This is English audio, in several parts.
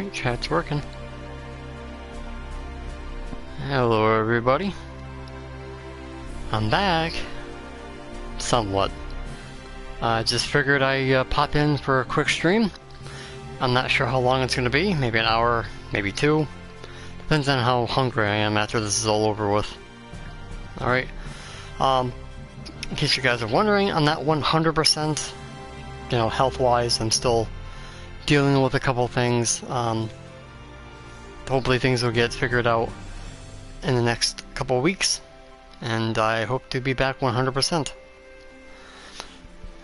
Alright, chat's working. Hello everybody. I'm back. Somewhat. I just figured I'd pop in for a quick stream. I'm not sure how long it's going to be. Maybe an hour, maybe two. Depends on how hungry I am after this is all over with. Alright. In case you guys are wondering, I'm not 100%, health-wise. I'm still dealing with a couple things. Hopefully things will get figured out in the next couple of weeks. And I hope to be back 100%.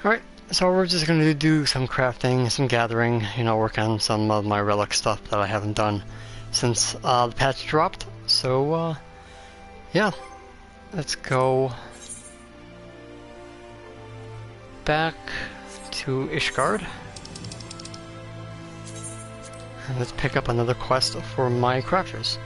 Alright, so we're just going to do some crafting, some gathering, work on some of my relic stuff that I haven't done since the patch dropped. So, yeah, let's go back to ISHGARD. And let's pick up another quest for my crafters.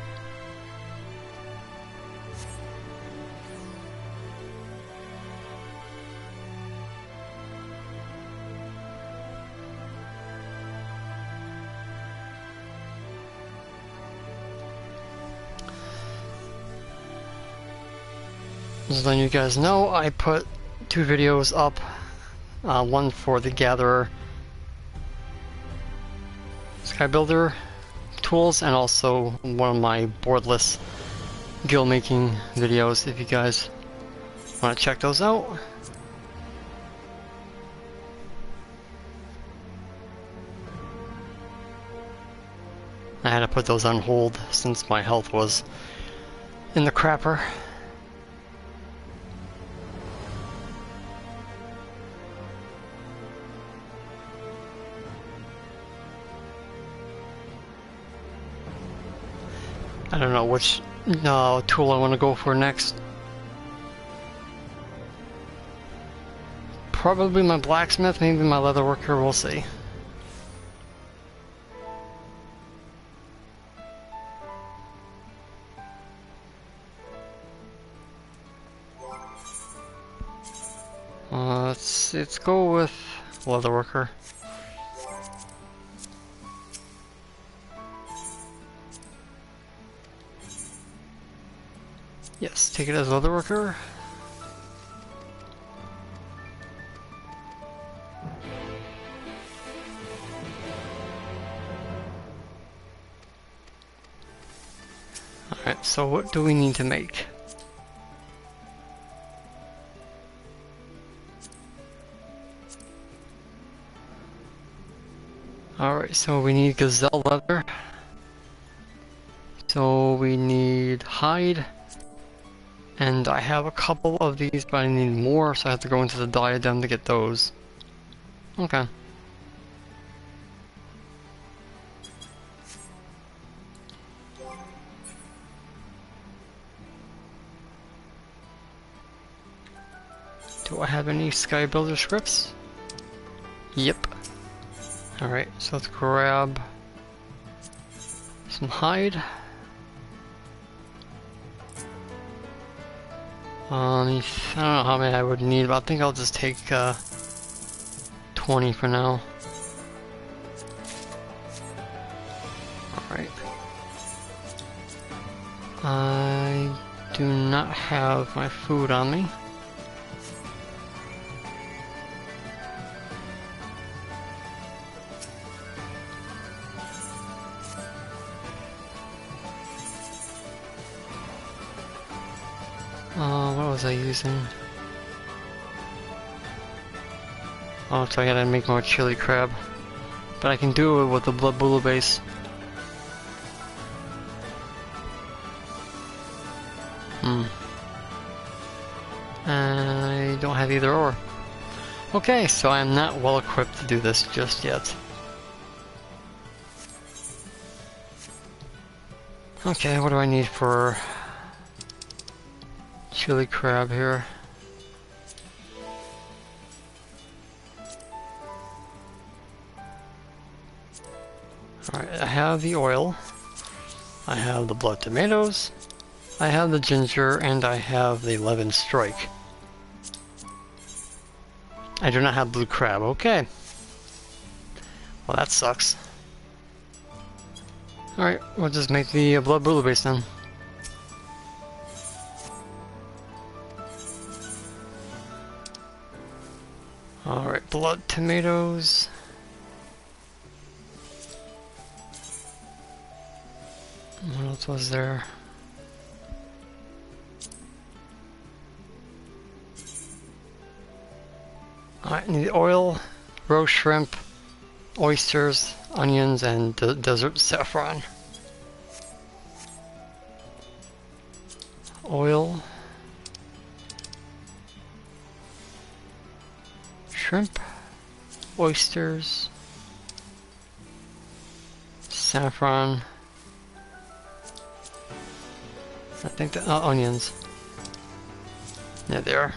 Just letting you guys know, I put 2 videos up, one for the Gatherer Sky Builder tools, and also one of my boardless guild making videos if you guys want to check those out. I had to put those on hold since my health was in the crapper. I don't know which tool I want to go for next. Probably my blacksmith, maybe my leatherworker, we'll see. Let's go with leatherworker. Yes, take it as leatherworker. Alright, so what do we need to make? Alright, so we need gazelle leather. So we need hide. And I have a couple of these, but I need more, so I have to go into the diadem to get those. Okay. Do I have any Sky Builder scripts? Yep. Alright, so let's grab some hide. I don't know how many I would need, but I think I'll just take 20 for now. Alright. I do not have my food on me. What was I using? Oh, so I gotta make more chili crab. But I can do it with the blood bula base. I don't have either or. Okay, so I'm not well equipped to do this just yet. Okay, what do I need for chili crab here? Alright, I have the oil, I have the blood tomatoes, I have the ginger, and I have the lemon strike. I do not have blue crab, okay. Well, that sucks. Alright, we'll just make the blood bouillabaisse then. Alright, blood tomatoes. What else was there? Alright, need oil, roast shrimp, oysters, onions, and desert saffron. Oil, shrimp, oysters, saffron. I think the onions. Yeah, they are.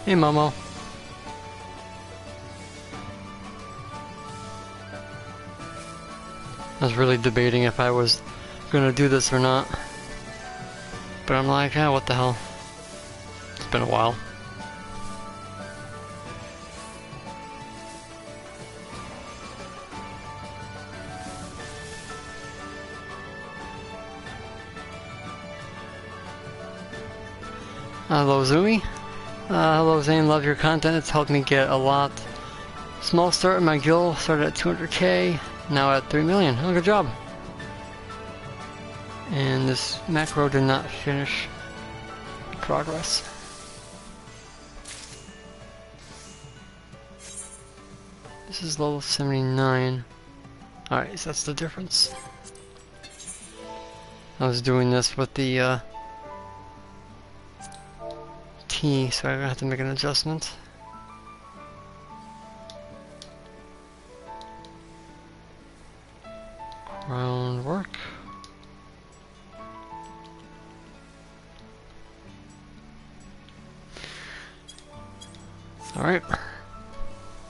Hey, Momo. I was really debating if I was gonna do this or not. But I'm like, ah, what the hell. It's been a while. Hello, Zooey. Hello, Zane. Love your content. It's helped me get a lot. Small start in my guild. Started at 200k. Now at 3 million. Oh, good job. And this macro did not finish progress. This is level 79. Alright, so that's the difference. I was doing this with the T, so I have to make an adjustment. Groundwork. Alright.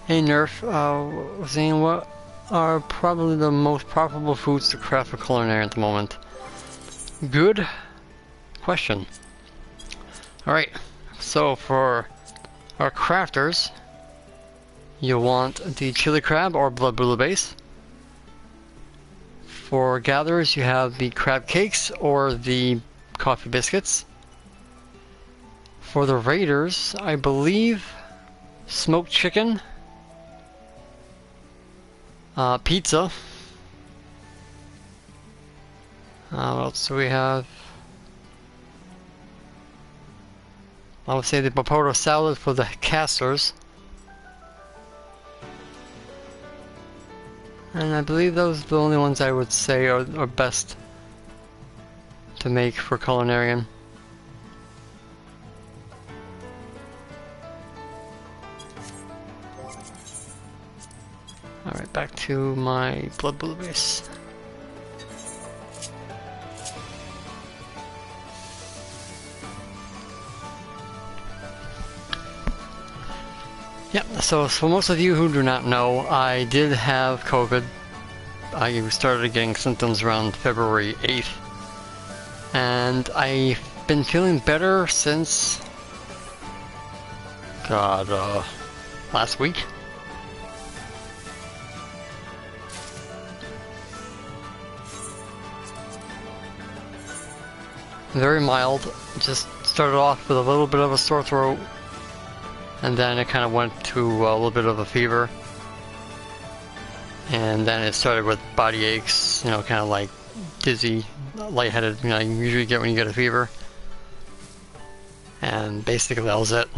Hey Nerf, Zane, what are probably the most profitable foods to craft for culinary at the moment? Good question. Alright, so for our crafters, you want the chili crab or blood bouillabaisse. For gatherers, you have the crab cakes or the coffee biscuits. For the raiders, I believe smoked chicken, pizza. What else do we have? I would say the potato salad for the casters. And I believe those are the only ones I would say are best to make for culinarian. Alright, back to my blood bouillabaisse. Yep, so for most of you who do not know, I did have COVID. I started getting symptoms around February 8th. And I've been feeling better since... last week? Very mild, just started off with a little bit of a sore throat. And then it kind of went to a little bit of a fever. And then it started with body aches, you know, kind of like dizzy, lightheaded, you know, you usually get when you get a fever. And basically that was it.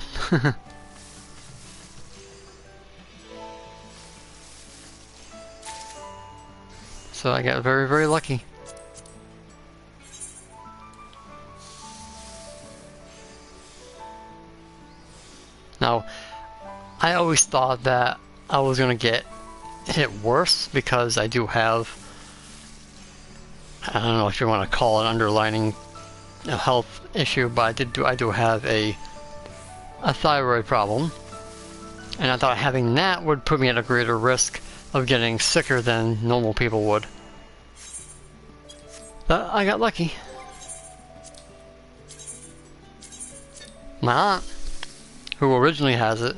So I got very, very lucky. Now, I always thought that I was going to get hit worse because I do have, I don't know if you want to call it underlining a health issue, but I do have a thyroid problem. And I thought having that would put me at a greater risk of getting sicker than normal people would. But I got lucky. My aunt, who originally has it,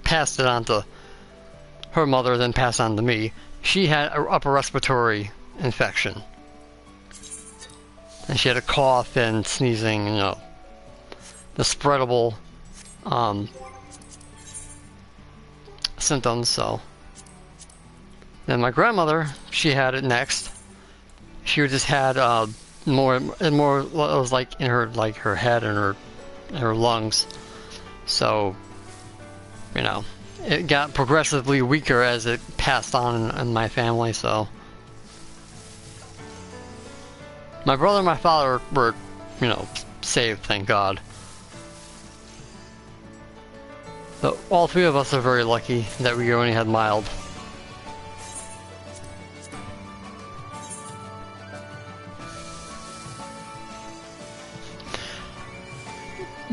passed it on to her mother, then passed on to me. She had an upper respiratory infection. And she had a cough and sneezing, you know, the spreadable symptoms, so. Then my grandmother, she had it next. She just had more, it was like in her, like her head and her lungs. So, you know, it got progressively weaker as it passed on in my family, so. My brother and my father were, you know, saved, thank God. But all three of us are very lucky that we only had mild.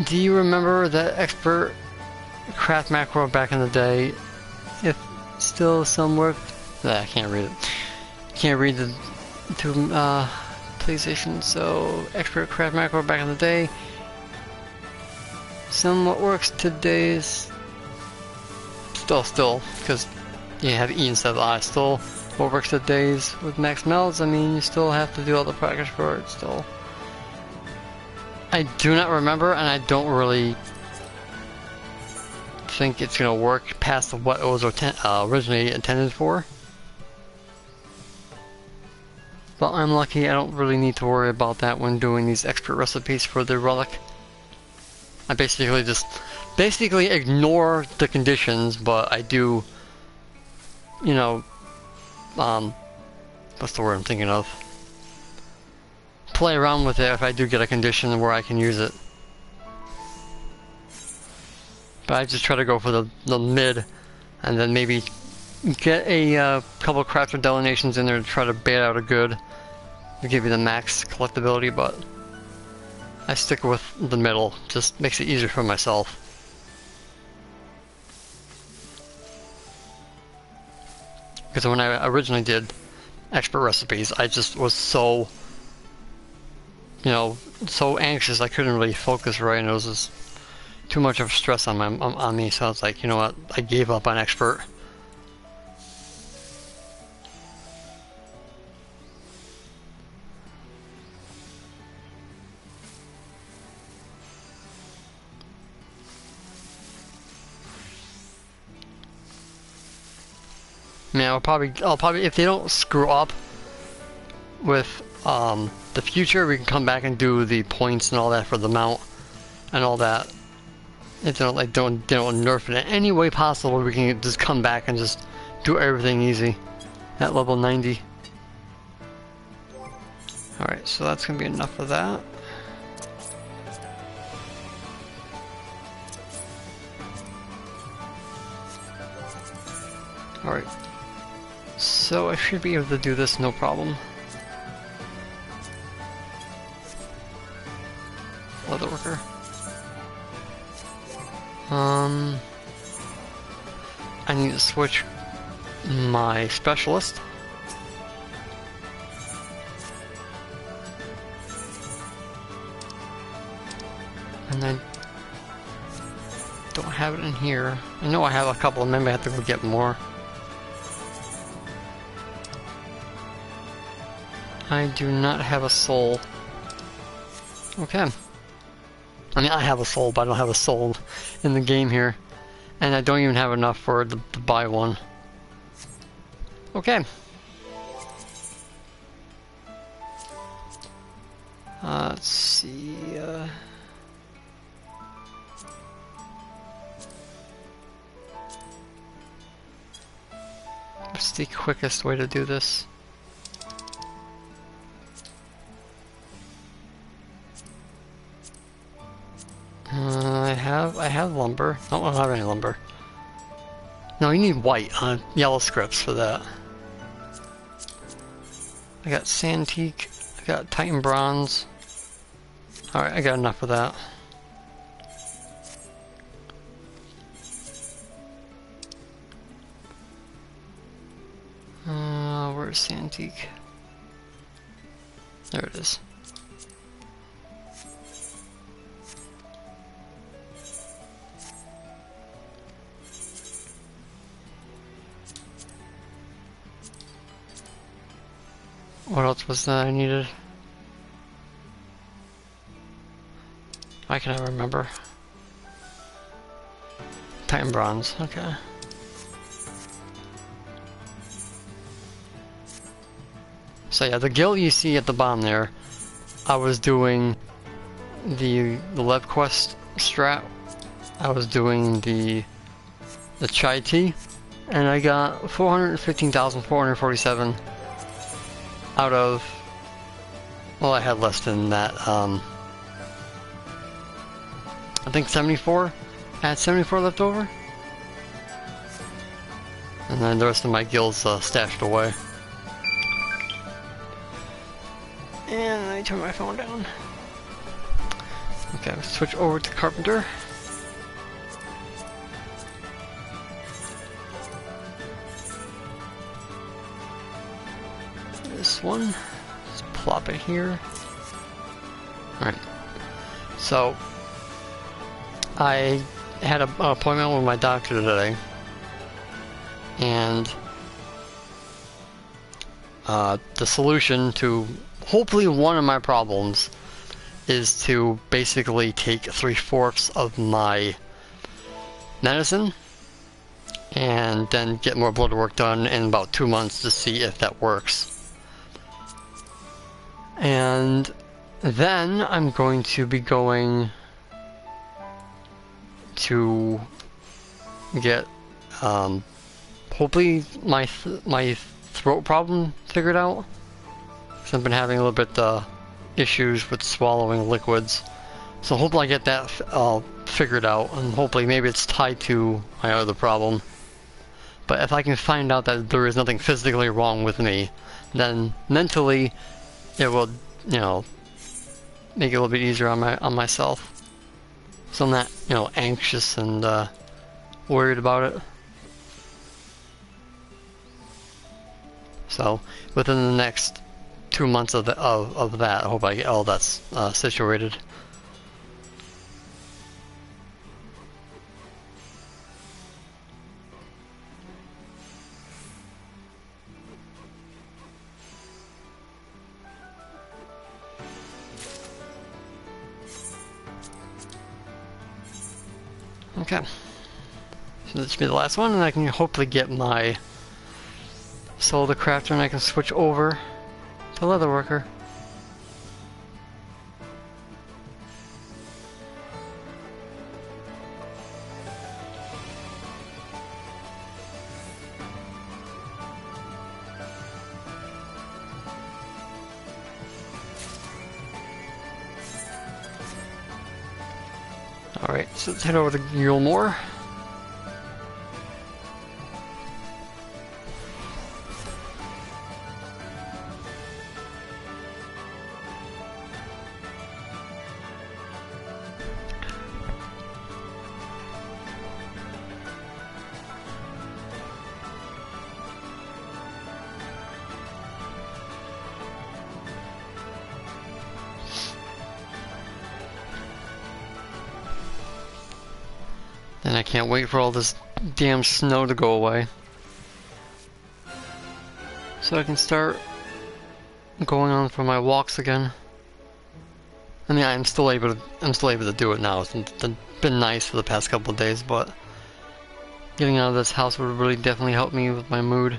Do you remember that expert craft macro back in the day? If still somewhere, I can't read it. Can't read the PlayStation. So expert craft macro back in the day. Somewhat works today's. Still, because you have E instead of I. Still, what works today's with max melds? I mean, you still have to do all the practice for it. Still. I do not remember, and I don't really think it's going to work past what it was originally intended for. But I'm lucky I don't really need to worry about that when doing these expert recipes for the relic. I basically ignore the conditions, but I do, you know, what's the word I'm thinking of? Play around with it if I do get a condition where I can use it. But I just try to go for the mid, and then maybe get a couple of crafter delineations in there to try to bait out a good to give you the max collectability, but I stick with the middle. Just makes it easier for myself. Because when I originally did expert recipes, I just was so, you know, so anxious I couldn't really focus right, and it was just too much of stress on me. So I was like, you know what, I gave up on expert. I mean, I'll probably, if they don't screw up with the future, we can come back and do the points and all that for the mount and all that. If they don't nerf it in any way possible, we can just come back and just do everything easy at level 90. Alright, so that's gonna be enough of that. Alright. So I should be able to do this no problem. Leatherworker. I need to switch my specialist. And I don't have it in here. I know I have a couple, and maybe I have to go get more. I do not have a soul. Okay. I mean, I have a soul, but I don't have a soul in the game here. And I don't even have enough for to buy one. Okay. Let's see. What's the quickest way to do this? I have lumber. I don't have any lumber. No, you need white on yellow scripts for that. I got Santique. I got Titan Bronze. Alright, I got enough of that. Where's Santique? There it is. What else was that I needed? I cannot remember. Titan Bronze, okay. So yeah, the guild you see at the bottom there, I was doing the Lev Quest strat. I was doing the Chai Tea, and I got 415,447 out of, well, I had less than that, I think 74. I had 74 left over. And then the rest of my guilds stashed away. And let me turn my phone down. Okay, let's switch over to Carpenter. This one, just plop it here. Alright, so I had an appointment with my doctor today, and the solution to hopefully one of my problems is to basically take 3/4 of my medicine and then get more blood work done in about 2 months to see if that works. And then I'm going to be going to get hopefully my throat problem figured out, because I've been having a little bit issues with swallowing liquids, so hopefully I get that figured out, and hopefully maybe it's tied to my other problem. But if I can find out that there is nothing physically wrong with me, then mentally it will, you know, make it a little bit easier on myself. So I'm not, you know, anxious and worried about it. So within the next 2 months of that, I hope I get all that's situated. Okay, so this should be the last one, and I can hopefully get my Soul of the Crafter, and I can switch over to Leatherworker. Alright, so let's head over to EULMORE. And I can't wait for all this damn snow to go away, so I can start going on for my walks again. I mean, I'm still able to do it now. It's been nice for the past couple of days, but getting out of this house would really definitely help me with my mood.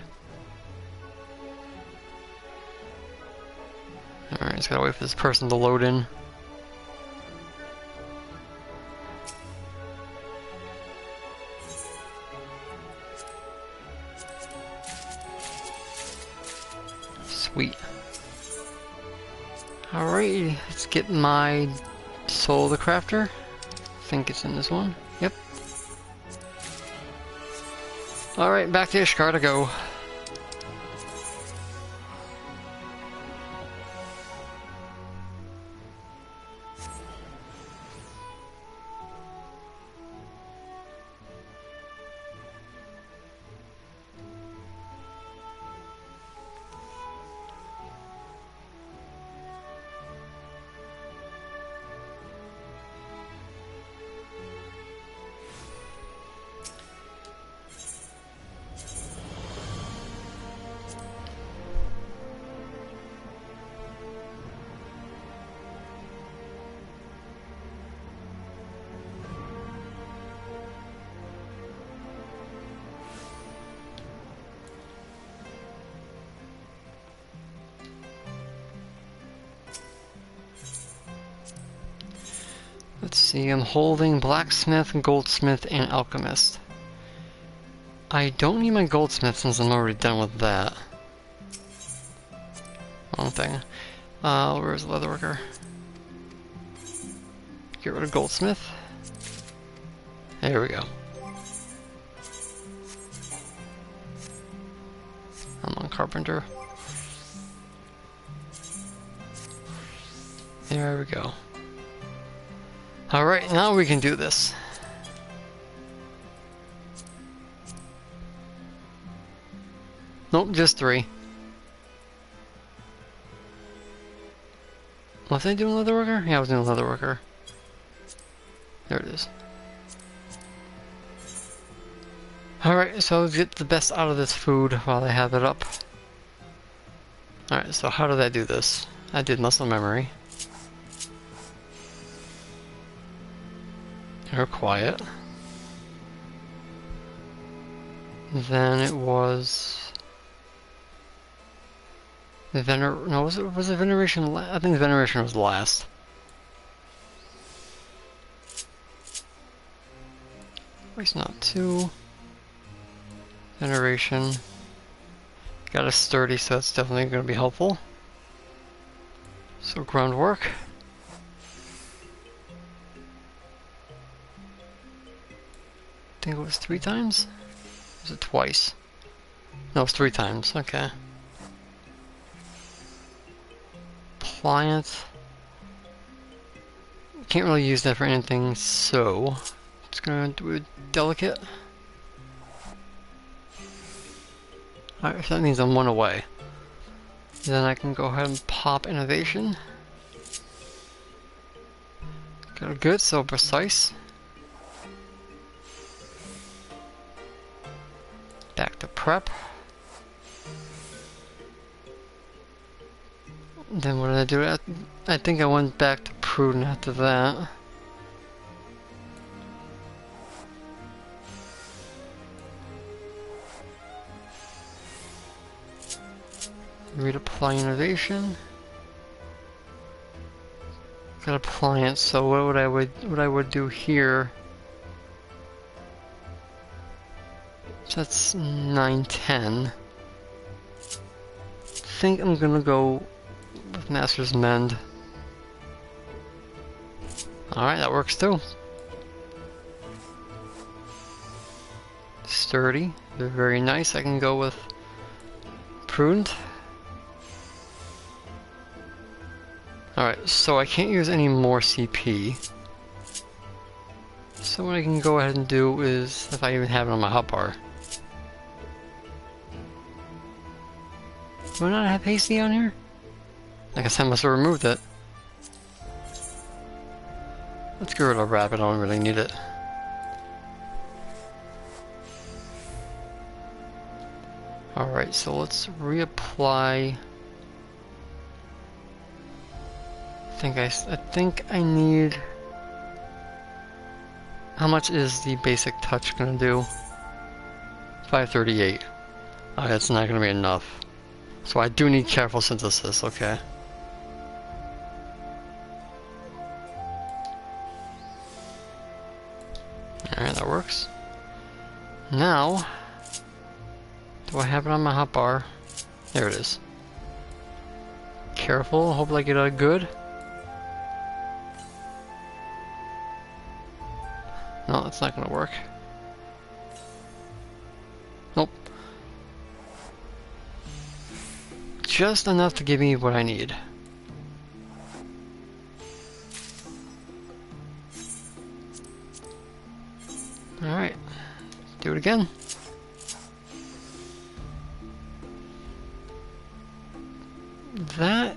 Alright, just gotta wait for this person to load in. Sweet. Alright, let's get my Soul of the Crafter. I think it's in this one. Yep. Alright, back to ISHGARD to go. Let's see, I'm holding blacksmith, goldsmith, and alchemist. I don't need my goldsmith since I'm already done with that. Wrong thing. Where's the leatherworker? Get rid of goldsmith. There we go. I'm on carpenter. There we go. Alright, now we can do this. Nope, just 3. Was I doing leatherworker? Yeah, I was doing leatherworker. There it is. Alright, so let's get the best out of this food while I have it up. Alright, so how did I do this? I did muscle memory. Or quiet. Then it was... the was it veneration? I think veneration was last. It's not 2. Veneration. Got a sturdy, so that's definitely going to be helpful. So groundwork. I think it was 3 times? Or was it twice? No, it was 3 times. Okay. Pliant. Can't really use that for anything, so it's gonna do a delicate. Alright, so that means I'm 1 away. Then I can go ahead and pop innovation. Got a good, so precise. Back to prep. Then what did I do? I think I went back to prudent after that. Reapply innovation. Got apply it. So what I would do here? So that's 9, 10. I think I'm gonna go with Master's Mend. Alright, that works too. Sturdy, very nice. I can go with Prudent. Alright, so I can't use any more CP. So what I can go ahead and do is, if I even have it on my hotbar. Do I not have hasty on here? I guess I must have removed it. Let's get rid of rapid, I don't really need it. Alright, so let's reapply. I think I need... How much is the basic touch gonna do? 538. That's not gonna be enough. So I do need careful synthesis, okay. Alright, that works. Now, do I have it on my hotbar? There it is. Careful, hope I get a good. No, that's not gonna work. Nope. Just enough to give me what I need. Alright, do it again. That...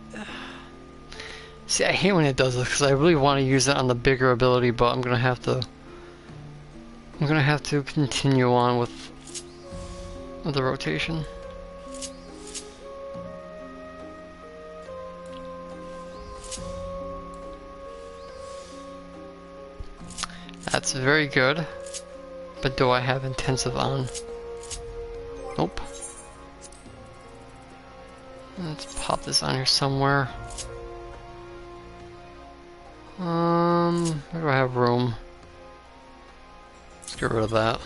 See, I hate when it does this because I really want to use it on the bigger ability, but I'm gonna have to continue on with the rotation. That's very good. But do I have intensive on? Nope. Let's pop this on here somewhere. Where do I have room? Let's get rid of that.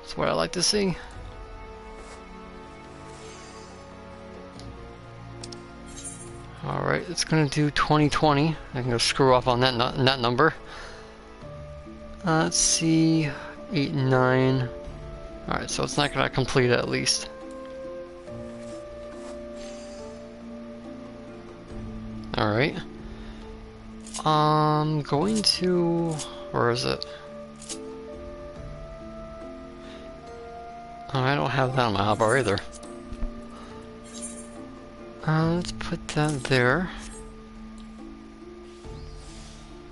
That's what I like to see. Alright, it's gonna do 2020. I can go screw off on that number. Let's see, 8 and 9. Alright, so it's not gonna complete it at least. Alright. I'm going to... where is it? Oh, I don't have that on my hotbar either. Let's put that there.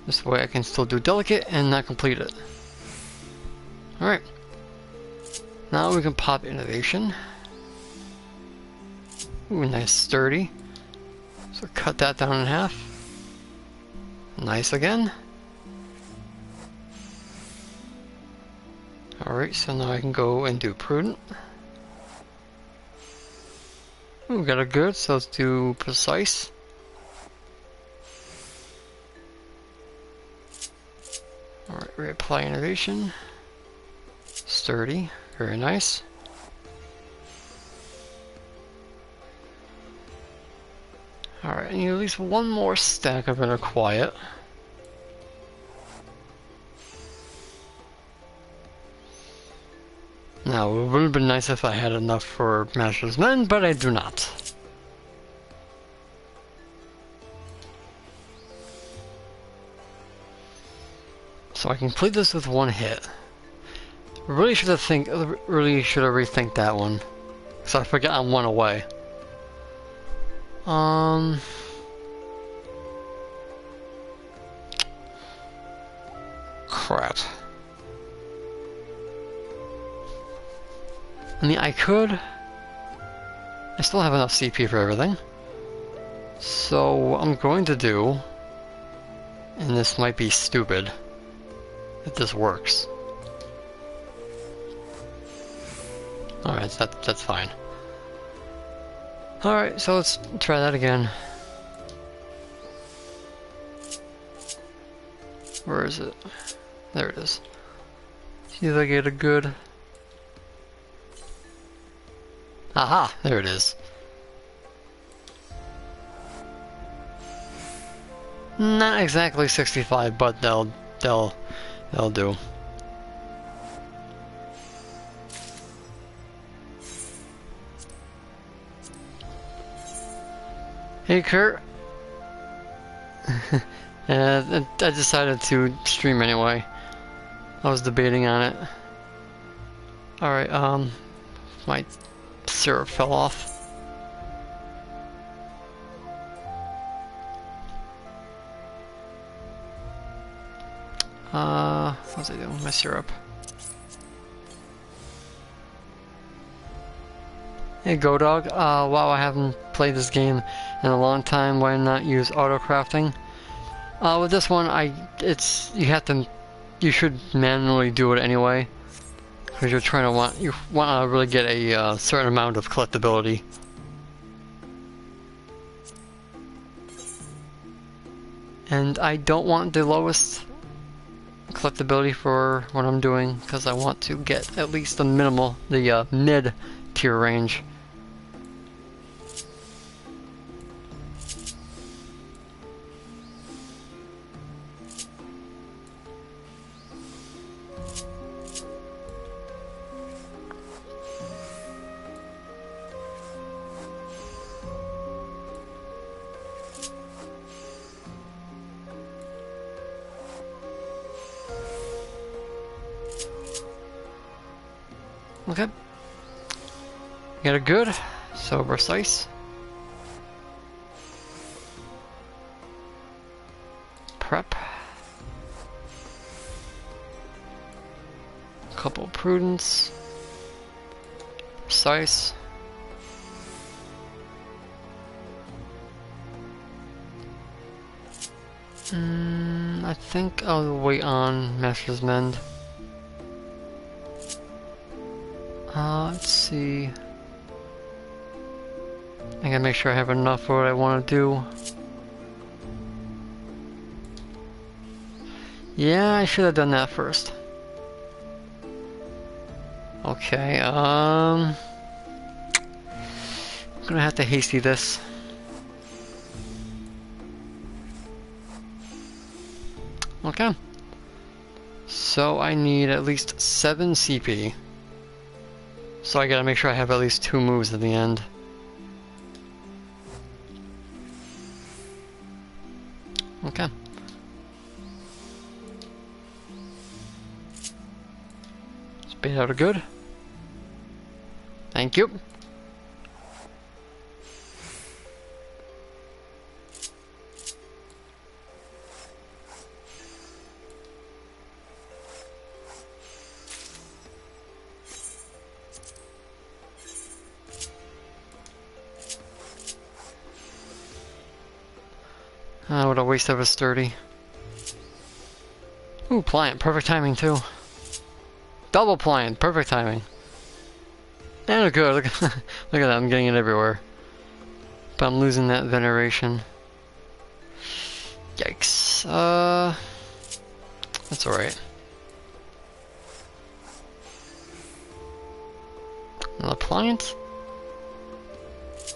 This way I can still do delicate and not complete it. Alright. Now we can pop innovation. Ooh, nice sturdy. So cut that down in half. Nice again. Alright, so now I can go and do prudent. Ooh, we got a good, so let's do precise. Alright, reapply innovation. Sturdy, very nice. Alright, I need at least one more stack of inner quiet. Now, it would have been nice if I had enough for Master's Men, but I do not. So I complete this with one hit. Really should have rethink that one, because I forgot I'm one away. Crap. I mean, I could. I still have enough CP for everything. So, what I'm going to do, and this might be stupid, if this works. Alright, that's fine. Alright, so let's try that again. Where is it? There it is. See if I get a good... Aha! There it is. Not exactly 65, but they'll do. Hey Kurt. I decided to stream anyway. I was debating on it. Alright, my syrup fell off. What's I doing with my syrup? Hey GoDog, wow, I haven't played this game in a long time. Why not use auto crafting? With this one, you should manually do it anyway, because you want to really get a certain amount of collectability. And I don't want the lowest collectability for what I'm doing, because I want to get at least the mid tier range. Okay. Got a good, so precise. Prep. Couple prudence. Precise. I think I'll wait on Master's Mend. Let's see. I gotta make sure I have enough for what I want to do. Yeah, I should have done that first. Okay, I'm gonna have to hasty this. Okay. So I need at least 7 CP. So I gotta make sure I have at least 2 moves at the end. Okay. Let's bait out a good. Thank you. What a waste of a sturdy. Ooh, pliant. Perfect timing, too. Double pliant. Perfect timing. And a good. Look, look at that. I'm getting it everywhere. But I'm losing that veneration. Yikes. That's alright. Another pliant?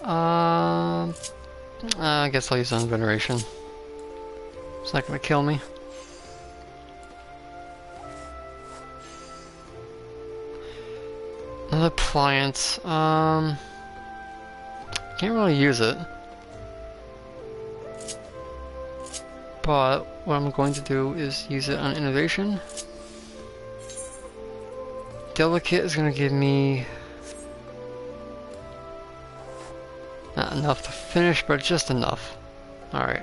I guess I'll use on veneration. It's not gonna kill me. Another pliant. Can't really use it. But what I'm going to do is use it on innovation. Delicate is gonna give me not enough to finish, but just enough. Alright.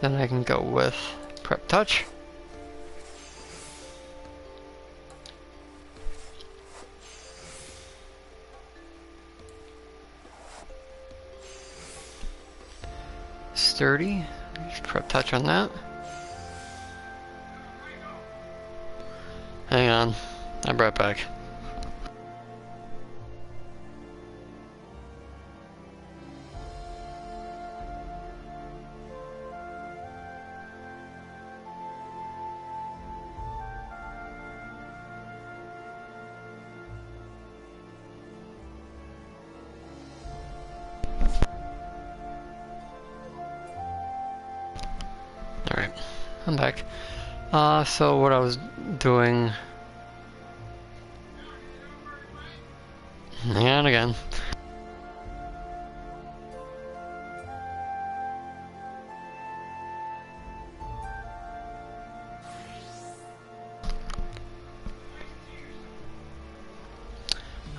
Then I can go with Prep Touch. Sturdy. Just Prep Touch on that. Hang on. I'm right back. Alright, I'm back. So what I was doing... And again.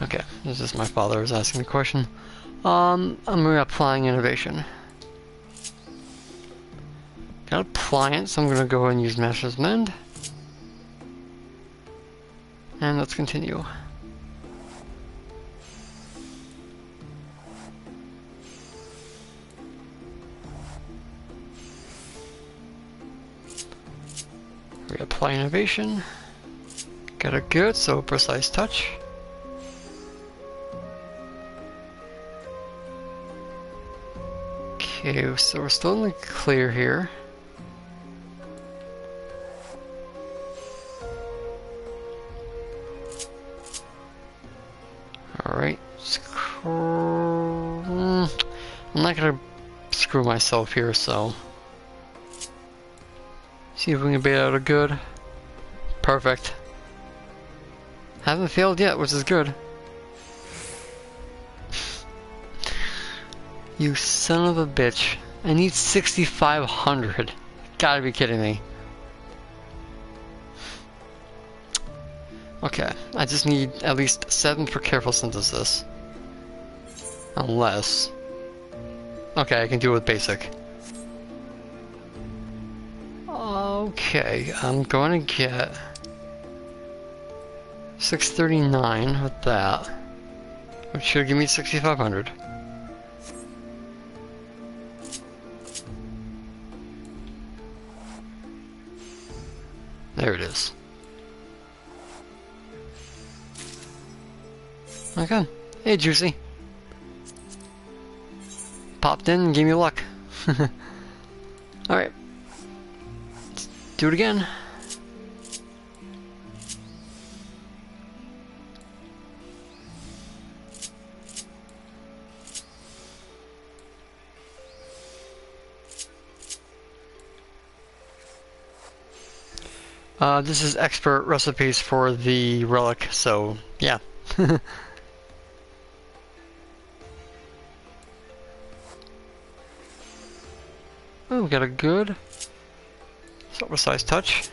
Okay, this is my father is asking the question. I'm reapplying innovation. Got a pliant, so I'm gonna go and use Master's Mend. And let's continue. Reapply innovation. Got a good, so precise touch. Okay, so we're still in the clear here. Alright, I'm not gonna screw myself here, so... See if we can bait out a good. Perfect. Haven't failed yet, which is good. You son of a bitch. I need 6,500. Gotta be kidding me. Okay, I just need at least 7 for careful synthesis. Unless... Okay, I can do it with basic. Okay, I'm going to get 639 with that, which should give me 6,500. There it is. Okay. Hey, Juicy. popped in and gave me luck. Alright. Let's do it again. This is expert recipes for the relic, so yeah. Oh, we got a good silver size touch.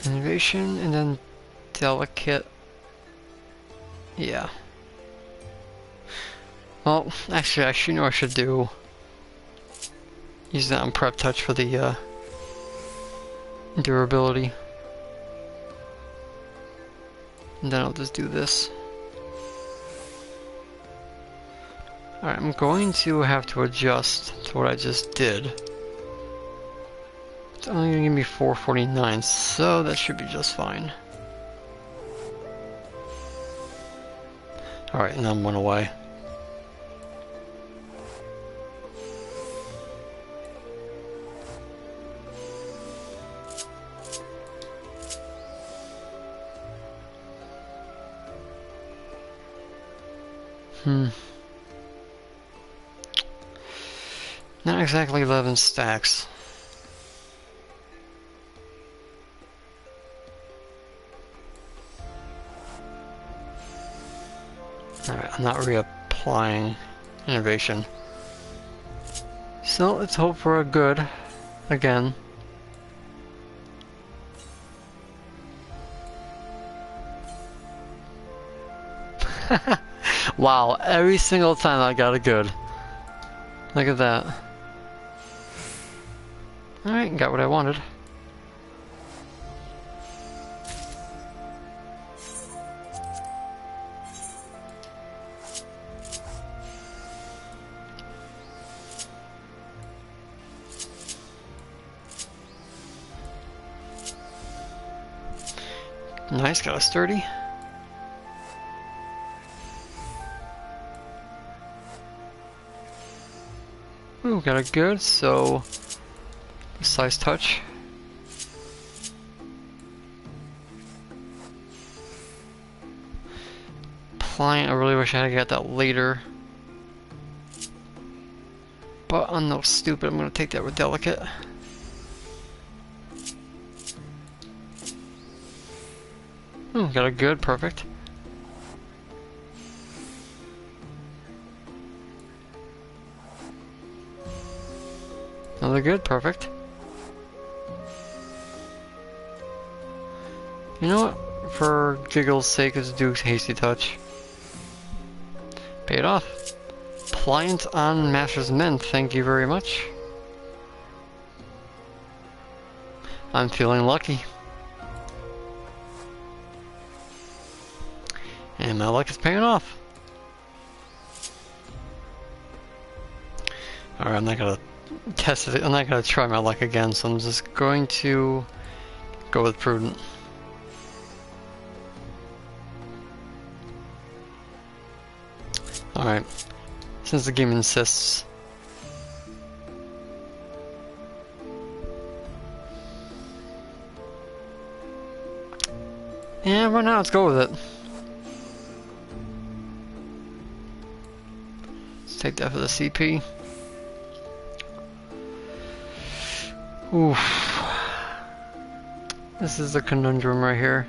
Innovation and then delicate. Yeah. Well, actually, you know what I should do. Use that on prep touch for the durability. And then I'll just do this. Alright, I'm going to have to adjust to what I just did. It's only going to give me 449, so that should be just fine. Alright, and then one away. Not exactly 11 stacks. Alright, I'm not reapplying innovation. So let's hope for a good again. Wow, every single time I got a good. Look at that. Alright, got what I wanted. Nice, got a sturdy. Ooh, got a good, so size touch. Pliant, I really wish I had got that later. But I'm no stupid, I'm gonna take that with delicate. Ooh, got a good, perfect. Another good, perfect. You know what? For giggle's sake, let's do hasty touch. Pay it off. Pliant on Master's Mint, thank you very much. I'm feeling lucky. And my luck is paying off. Alright, I'm not gonna test it. I'm not gonna try my luck again, so I'm just going to go with prudent. Alright, since the game insists. Yeah, right now let's go with it. Let's take that for the CP. Oof. This is the conundrum right here.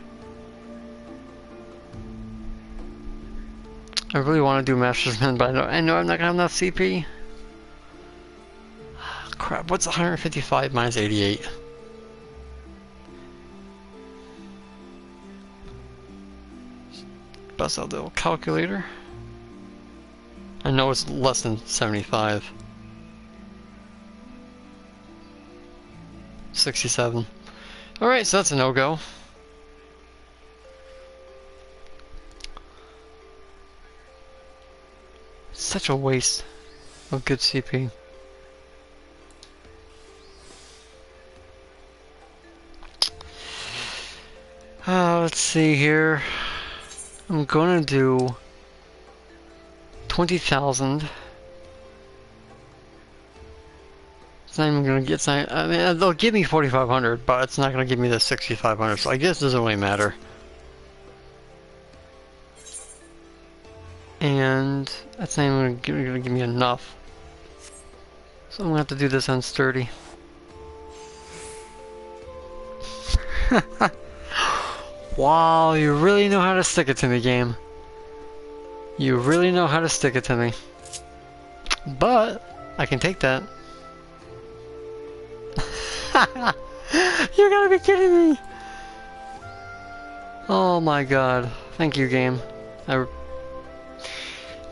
I really want to do Master's Mint, but I know I'm not gonna have enough CP. Crap, what's 155 minus 88? Bust out the little calculator. I know it's less than 75. 67. Alright, so that's a no-go. Such a waste of good CP. Let's see here. I'm gonna do 20,000. It's not even gonna get. I mean, they'll give me 4,500, but it's not gonna give me the 6,500. So I guess it doesn't really matter. And that's not even gonna give me enough. So I'm gonna have to do this on sturdy. Wow, you really know how to stick it to me, game. You really know how to stick it to me. But I can take that. You gotta be kidding me! Oh my god. Thank you, game. Now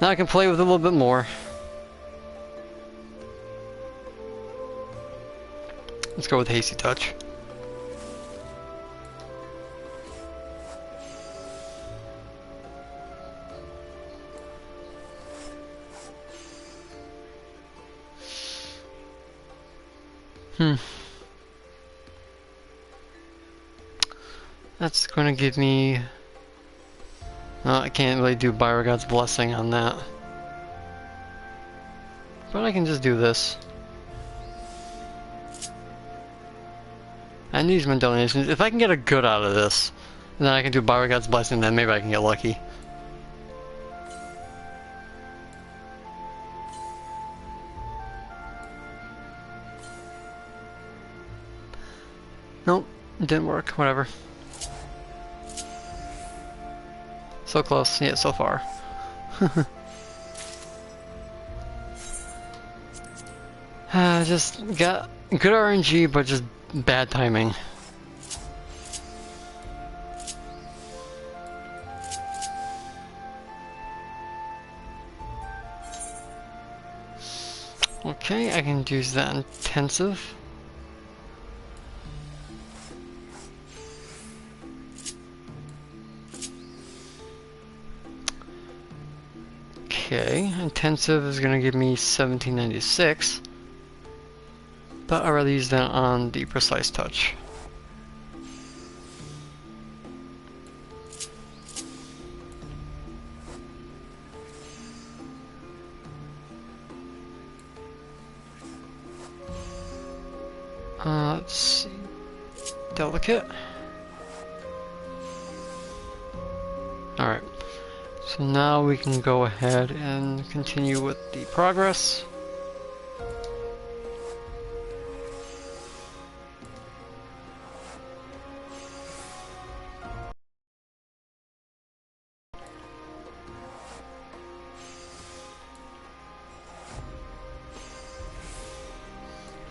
I can play with it a little bit more. Let's go with Hasty Touch. That's gonna give me... I can't really do Byrogod's Blessing on that. But I can just do this. I need these donations. If I can get a good out of this, then I can do Byrogod's Blessing, then maybe I can get lucky. Nope, it didn't work. Whatever. So close, yeah, so far. Just got good RNG, but just bad timing. Okay, I can use that intensive. Okay, intensive is going to give me 1796, but I'd rather use that on the precise touch. Let's see, delicate. Alright. So now we can go ahead and continue with the progress.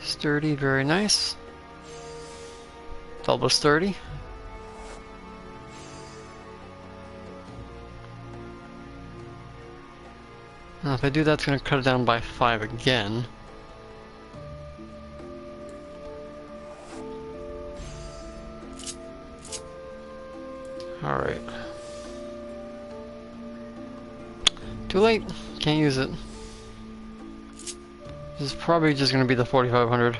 Sturdy, very nice. Double sturdy. Now if I do that, it's going to cut it down by 5 again. Alright. Too late. Can't use it. This is probably just going to be the 4,500.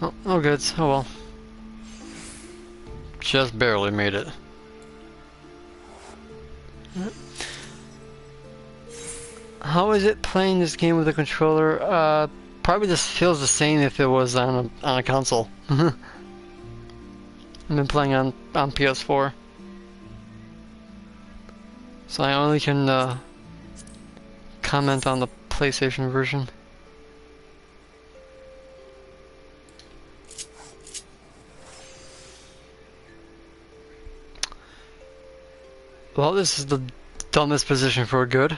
Oh, no goods. Oh well. Just barely made it. How is it playing this game with a controller? Probably just feels the same if it was on a console. I've been playing on PS4, so I only can comment on the PlayStation version. Well, this is the dumbest position for a good.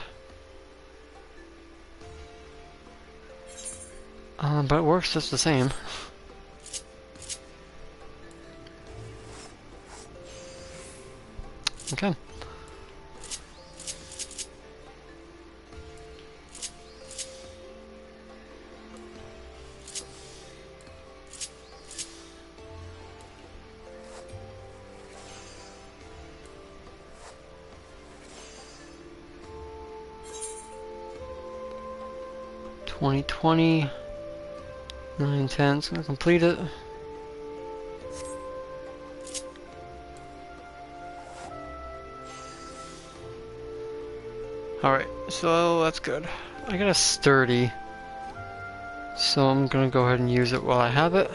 But it works just the same. Okay. 2020. 910, it's gonna complete it. Alright, so that's good. I got a sturdy, so I'm gonna go ahead and use it while I have it.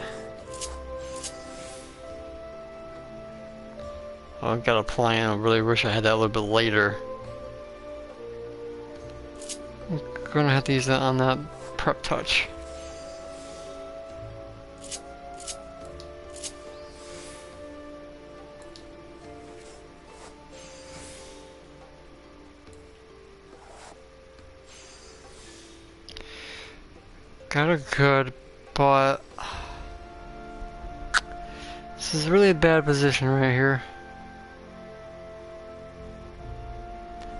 Oh, I've got a plan. I really wish I had that a little bit later. I'm gonna have to use that on that prep touch. Got a good, but this is really a bad position right here.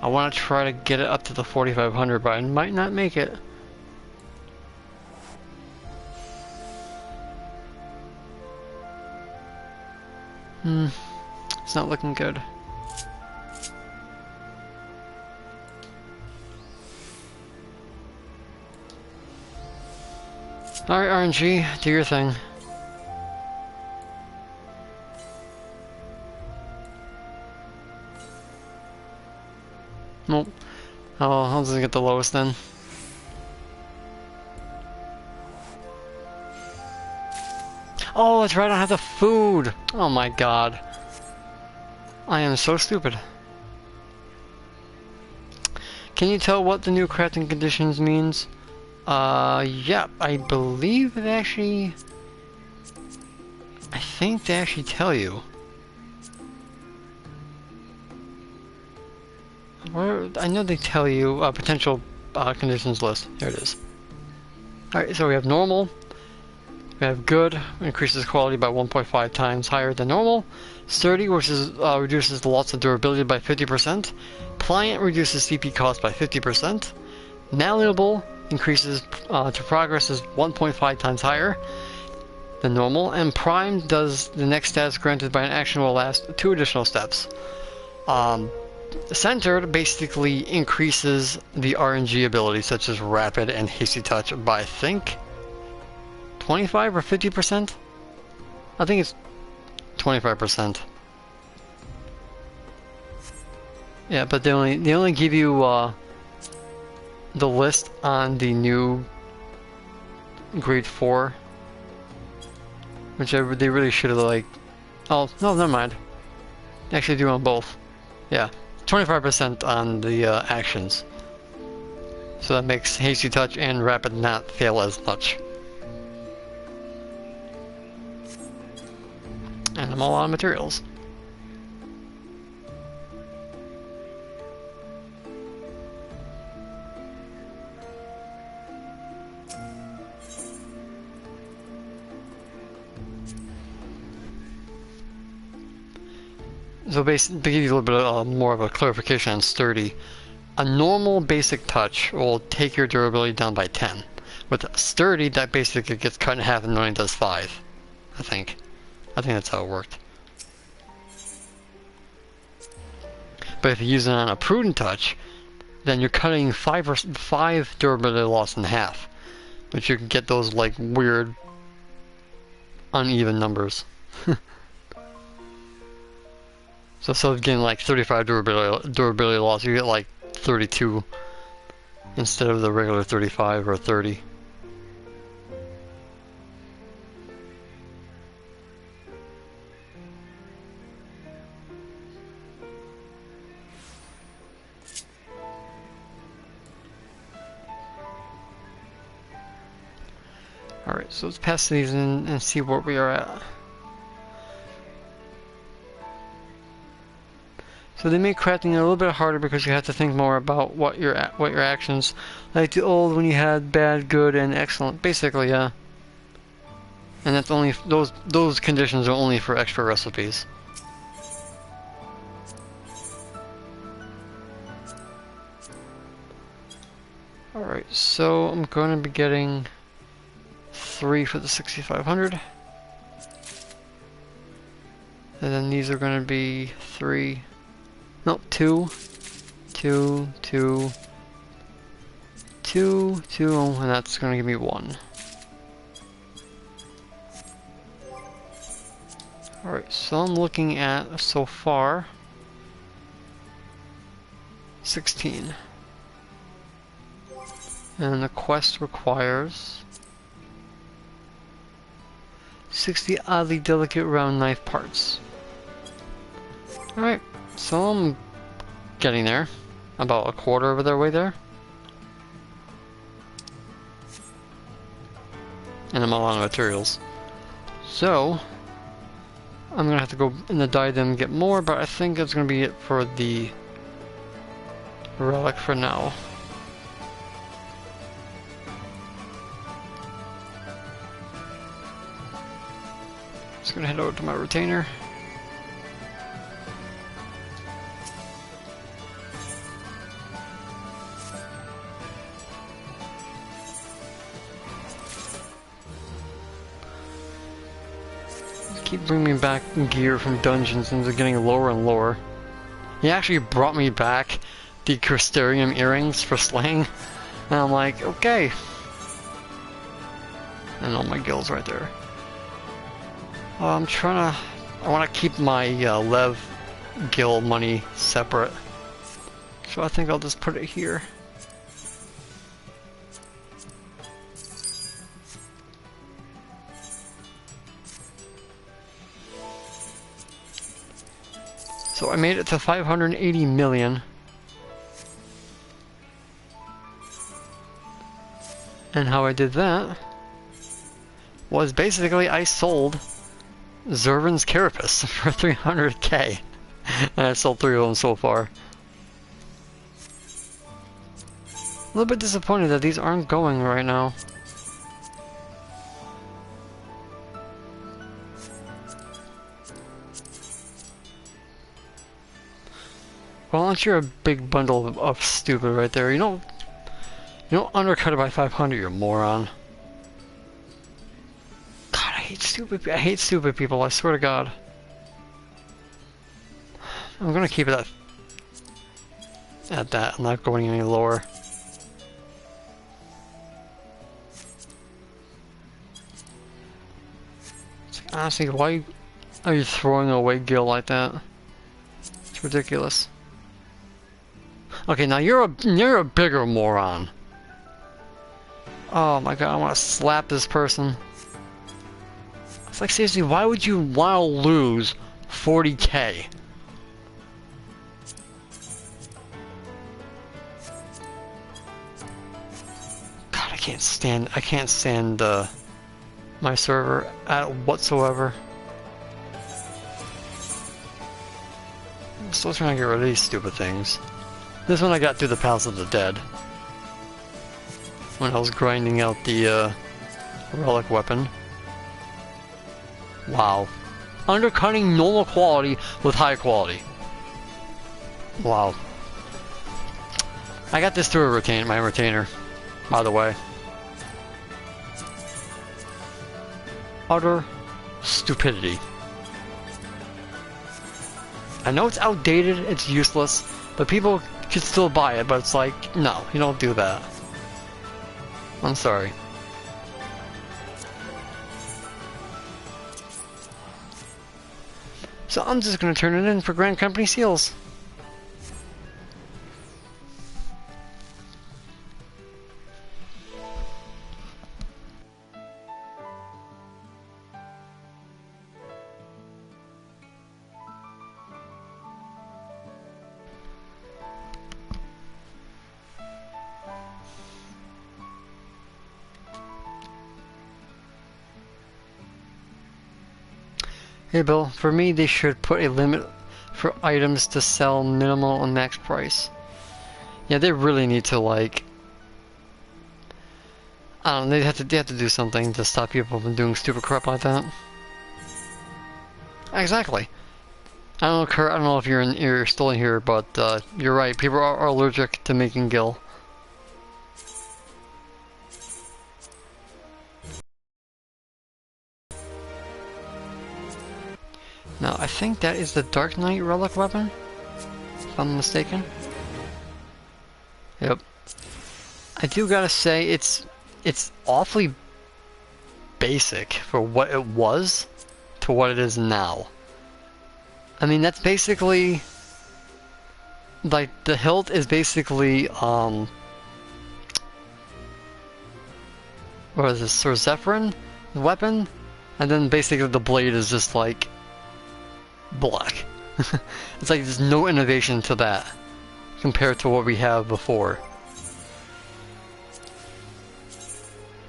I want to try to get it up to the 4500, but I might not make it. It's not looking good. Alright, RNG, do your thing. Nope. Oh, I'll just get the lowest then. Oh, that's right, I don't have the food! Oh my god. I am so stupid. Can you tell what the new crafting conditions means? Yeah, I believe it actually... I think they actually tell you. Where, I know they tell you potential conditions list. Here it is. Alright, so we have normal. We have good, increases quality by 1.5 times higher than normal. Sturdy, which is, reduces the loss of durability by 50%. Pliant reduces CP cost by 50%. Malleable increases to progress is 1.5 times higher than normal. And Prime does the next status granted by an action will last 2 additional steps. Centered basically increases the RNG abilities such as Rapid and Hasty Touch by, I think, 25 or 50%? I think it's 25%. Yeah, but they only give you the list on the new grade 4, which they really should have like. Oh no, never mind. They actually do on both. Yeah, 25% on the actions. So that makes Hasty Touch and Rapid not fail as much. And I'm all out of materials. So basically, to give you a little bit more of a clarification on sturdy, a normal basic touch will take your durability down by 10. With sturdy, that basically gets cut in half and only does 5, I think. I think that's how it worked. But if you use it on a prudent touch, then you're cutting 5 durability loss in half, which you can get those like weird, uneven numbers. So instead of getting like 35 durability loss, you get like 32 instead of the regular 35 or 30. Alright, so let's pass these in and see where we are at. So they make crafting a little bit harder because you have to think more about what your actions, like the old when you had bad, good, and excellent, basically, yeah. And that's only those conditions are only for extra recipes. All right, so I'm going to be getting 3 for the 6500, and then these are going to be 3. No, 2, 2, 2, 2, 2, and that's gonna give me 1. Alright, so I'm looking at, so far, 16. And the quest requires 60 oddly delicate round knife parts. Alright, so I'm getting there. About a quarter of the way there. And I'm all out of materials. So, I'm gonna have to go in the diadem and get more, but I think that's gonna be it for the relic for now. Just gonna head over to my retainer. Keep bringing me back gear from dungeons and they're getting lower and lower. He actually brought me back the Crystarium earrings for slaying, and I'm like, okay. And all my gills right there. I'm trying to... I want to keep my Lev Gil money separate. So I think I'll just put it here. So I made it to 580 million. And how I did that was basically I sold Zervan's Carapace for 300k. And I sold 3 of them so far. A little bit disappointed that these aren't going right now. Well, aren't you a big bundle of stupid right there? You don't undercut it by 500, you moron. God, I hate stupid people, I swear to God. I'm gonna keep it at that. I'm not going any lower. Honestly, why are you throwing away Gil like that? It's ridiculous. Okay, now you're a bigger moron. Oh my god, I want to slap this person. It's like, seriously, why would you want to lose 40k? God, I can't stand my server whatsoever. I'm still trying to get rid of these stupid things. This one I got through the Palace of the Dead. When I was grinding out the relic weapon. Wow. Undercutting normal quality with high quality. Wow. I got this through my retainer, by the way. Utter stupidity. I know it's outdated, it's useless, but people could still buy it, but it's like, no, you don't do that. I'm sorry. So I'm just gonna turn it in for Grand Company seals. Hey Bill, for me they should put a limit for items to sell minimal and max price. Yeah, they really need to, like, I don't know, they have to do something to stop people from doing stupid crap like that. Exactly. I don't know, Kurt, I don't know if you're still in here, but you're right, people are allergic to making Gil. Now, I think that is the Dark Knight relic weapon, if I'm mistaken. Yep. I I do gotta say it's awfully basic for what it was to what it is now. I mean, that's basically like the hilt is basically what is this, Sir Zephyrin weapon, and then basically the blade is just like black. It's like there's no innovation to that compared to what we have before.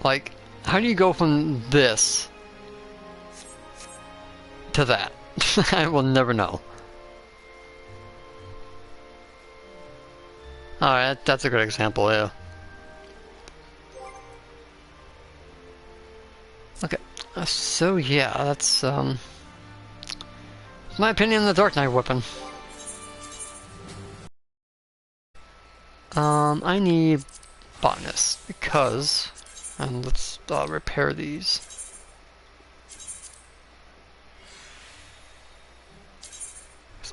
Like, how do you go from this to that? I will never know. Alright, that's a good example, yeah. Okay, so yeah, that's my opinion, the Dark Knight weapon. I need botanist because, and let's repair these.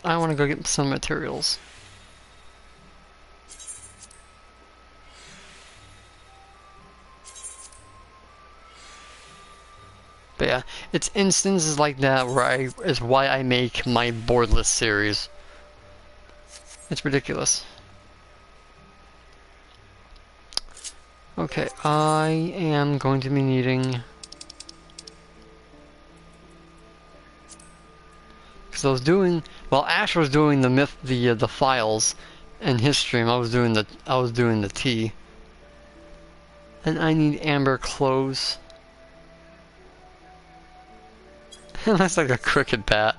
I want to go get some materials. But yeah, it's instances like that where is why I make my board list series. It's ridiculous. Okay, I am going to be needing, because I was doing, while Ash was doing the files in his stream, I was doing the tea. And I need amber clothes. It looks like a crooked bat.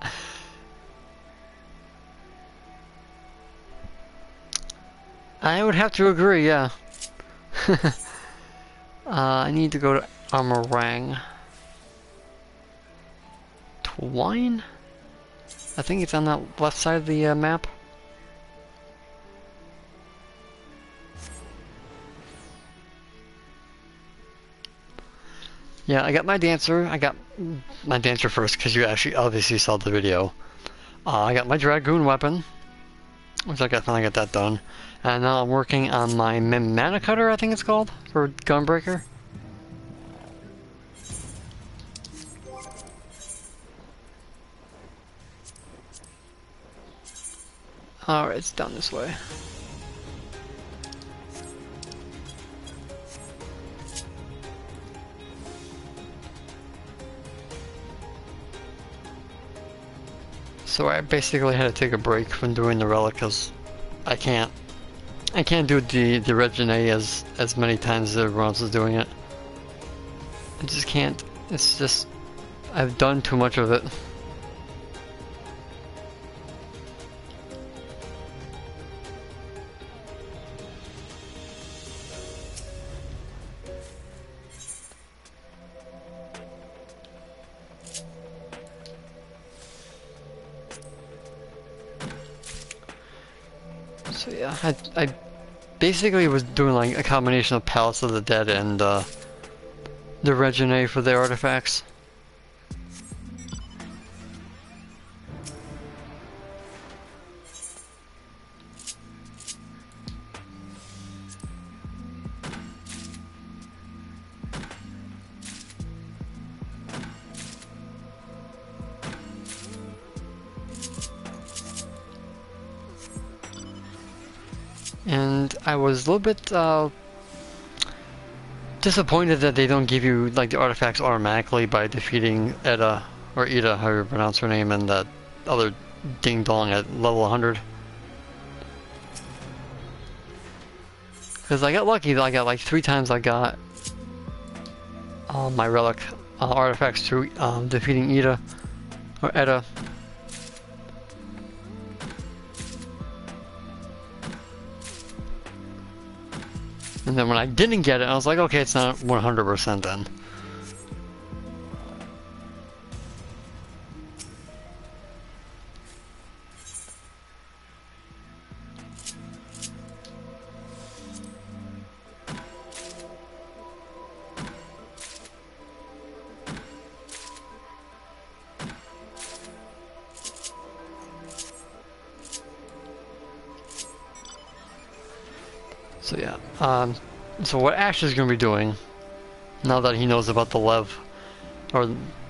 I would have to agree, yeah. I need to go to ARAENG. Twine? I think it's on that left side of the map. Yeah, I got my dancer. I got my dancer first because you actually obviously saw the video. I got my dragoon weapon, which I finally got that done. And now I'm working on my mana cutter, I think it's called, for Gunbreaker. Alright, it's down this way. So I basically had to take a break from doing the relic because I can't do the Regine as many times as everyone else is doing it. I just can't. It's just I've done too much of it. So yeah, I basically was doing like a combination of Palace of the Dead and the Regine for the artifacts. And I was a little bit disappointed that they don't give you like the artifacts automatically by defeating Eda, or Ida, however you pronounce her name, and that other ding dong at level 100. Because I got lucky that I got like 3 times I got my relic artifacts through defeating Ida or Eda. And then when I didn't get it, I was like, okay, it's not 100% then. So yeah, So what Ash is going to be doing, now that he knows about the Lev, or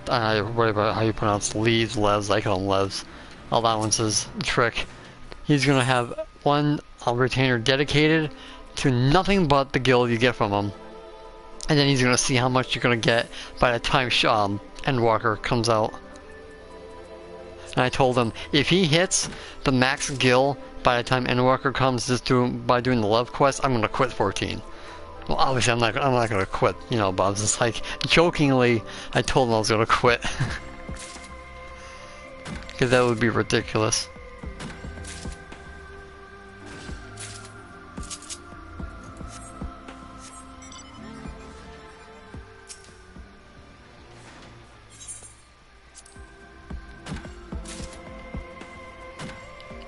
whatever, how you pronounce Leaves, Levs, I call them Levs, allowances, trick, he's going to have one retainer dedicated to nothing but the guild you get from him. And then he's going to see how much you're going to get by the time Endwalker comes out. And I told him, if he hits the max gil by the time Endwalker comes by doing the Lev quest, I'm going to quit 14. Well, obviously I'm not going to quit, you know, Bob's just like, jokingly, I told him I was going to quit. Because that would be ridiculous.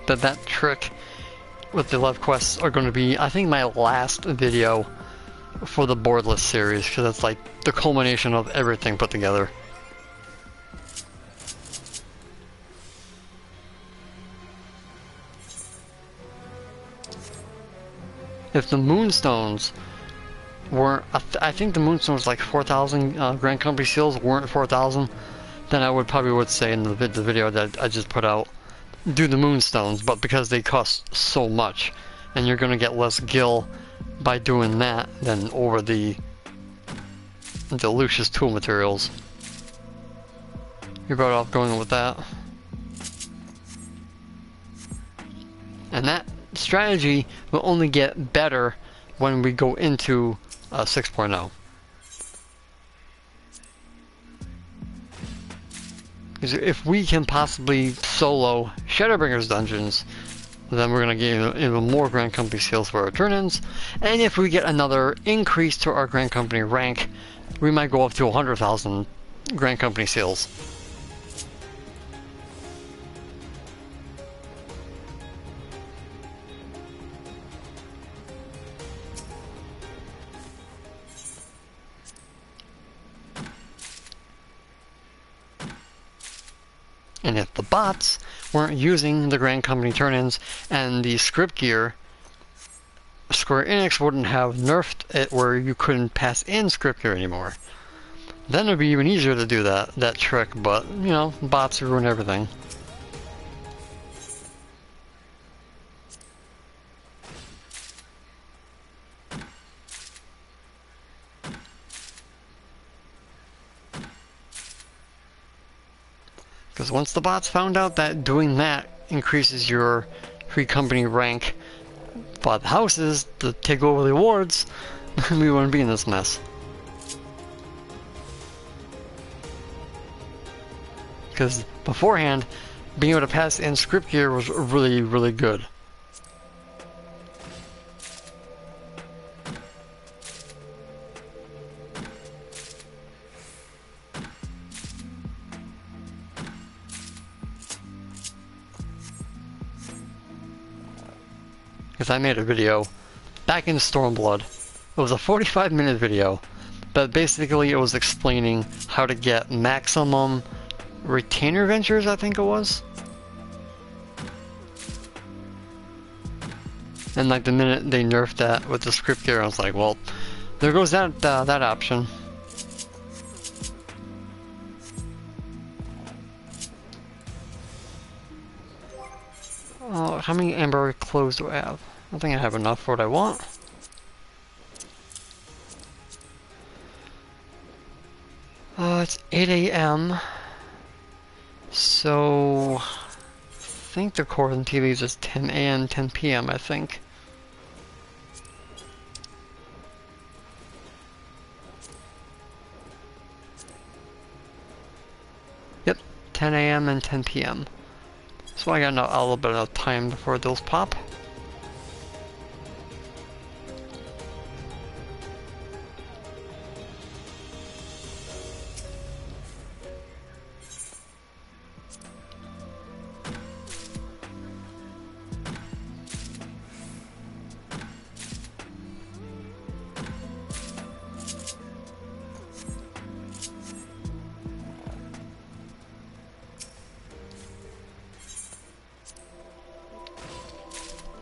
That trick with the Lev quests are going to be, I think, my last video for the boardless series, because it's like the culmination of everything put together. If the Moonstones weren't, I think the Moonstones like 4,000 Grand Company seals weren't 4,000, then I would say in the video that I just put out, do the Moonstones, but because they cost so much, and you're gonna get less gil by doing that than over the Lucius tool materials. You're better off going with that. And that strategy will only get better when we go into 6.0. If we can possibly solo Shadowbringers dungeons, then we're going to get even more Grand Company seals for our turn-ins. And if we get another increase to our Grand Company rank, we might go up to 100,000 Grand Company seals. And if the bots weren't using the Grand Company turn-ins and the script gear, Square Enix wouldn't have nerfed it where you couldn't pass in script gear anymore. Then it would be even easier to do that trick, but, you know, bots ruin everything. Because once the bots found out that doing that increases your free company rank by the houses to take over the awards, we wouldn't be in this mess. Because beforehand, being able to pass in script gear was really, really good. Because I made a video back in Stormblood. It was a 45-minute video, but basically it was explaining how to get maximum retainer ventures, I think it was. And like the minute they nerfed that with the script gear, I was like, well, there goes that option. Oh, how many amber clothes do I have? I think I have enough for what I want. It's 8 a.m. So I think the Corden TVs is 10 a.m., 10 p.m. I think. Yep, 10 a.m. and 10 p.m. So I got a little bit of time before those pop.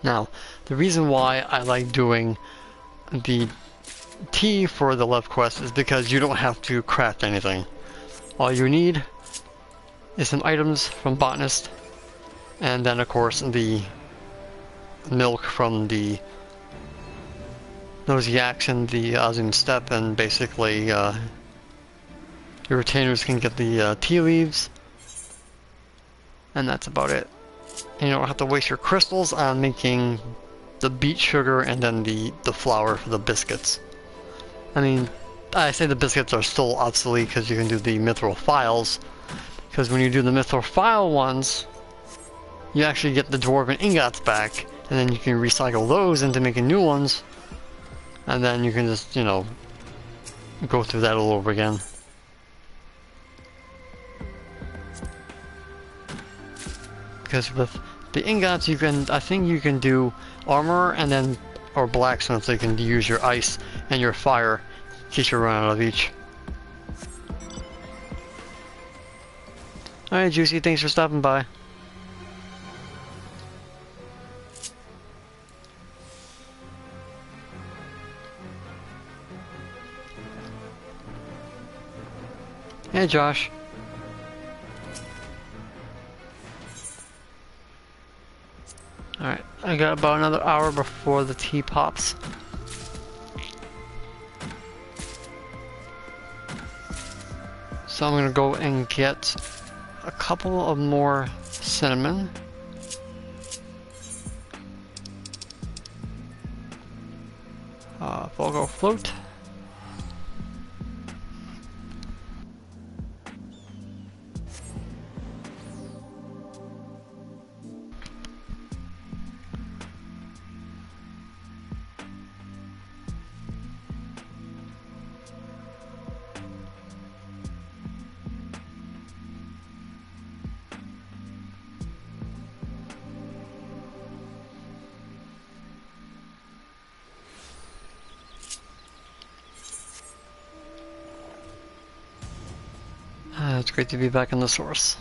Now, the reason why I like doing the T for the left quest is because you don't have to craft anything. All you need is some items from Botanist, and then of course the milk from those yaks in the Azun steppe, and basically your retainers can get the tea leaves, and that's about it. And you don't have to waste your crystals on making the beet sugar and then the flour for the biscuits. I mean, I say the biscuits are still obsolete because you can do the mithril files, because when you do the mithril file ones, you actually get the dwarven ingots back, and then you can recycle those into making new ones, and then you can just, you know, go through that all over again. Because with the ingots, you can, I think you can do armor and then, or blacksmith, so you can use your ice and your fire in case you run out of each. Alright, Juicy, thanks for stopping by. Hey, Josh. Alright, I got about another hour before the tea pops. So I'm gonna go and get a couple of more cinnamon. Volgo float. It's great to be back in the source.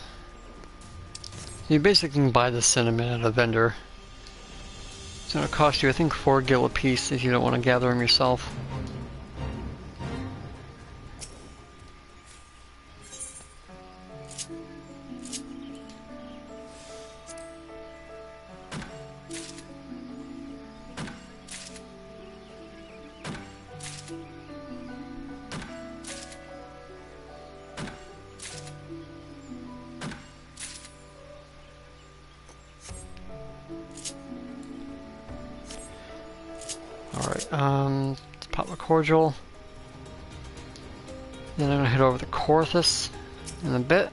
You basically can buy the cinnamon at a vendor. It's going to cost you, I think, 4 gil a piece if you don't want to gather them yourself. Alright, let's pop a cordial. Then I'm gonna head over to Corthus in a bit.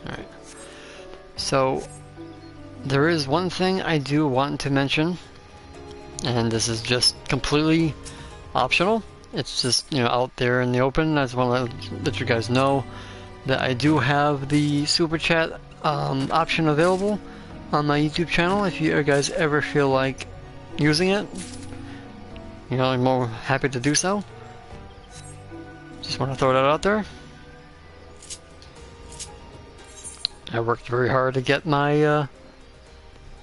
Alright. So, there is one thing I do want to mention, and this is just completely optional. It's just, you know, out there in the open. I just want to let you guys know that I do have the super chat option available on my YouTube channel. If you guys ever feel like using it, you know, I'm more happy to do so. Just want to throw that out there. I worked very hard to get my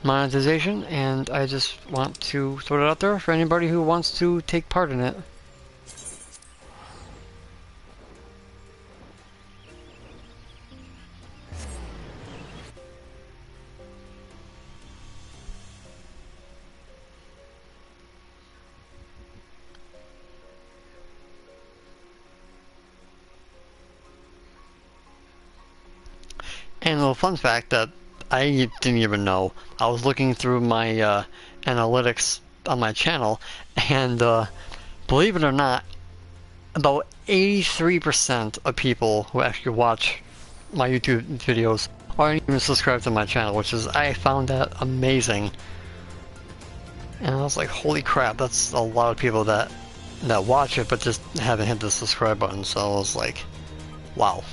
monetization, and I just want to throw it out there for anybody who wants to take part in it. And a little fun fact that I didn't even know. I was looking through my analytics on my channel, and believe it or not, about 83% of people who actually watch my YouTube videos aren't even subscribed to my channel, which is, I found that amazing. And I was like, holy crap, that's a lot of people that watch it but just haven't hit the subscribe button. So I was like, wow.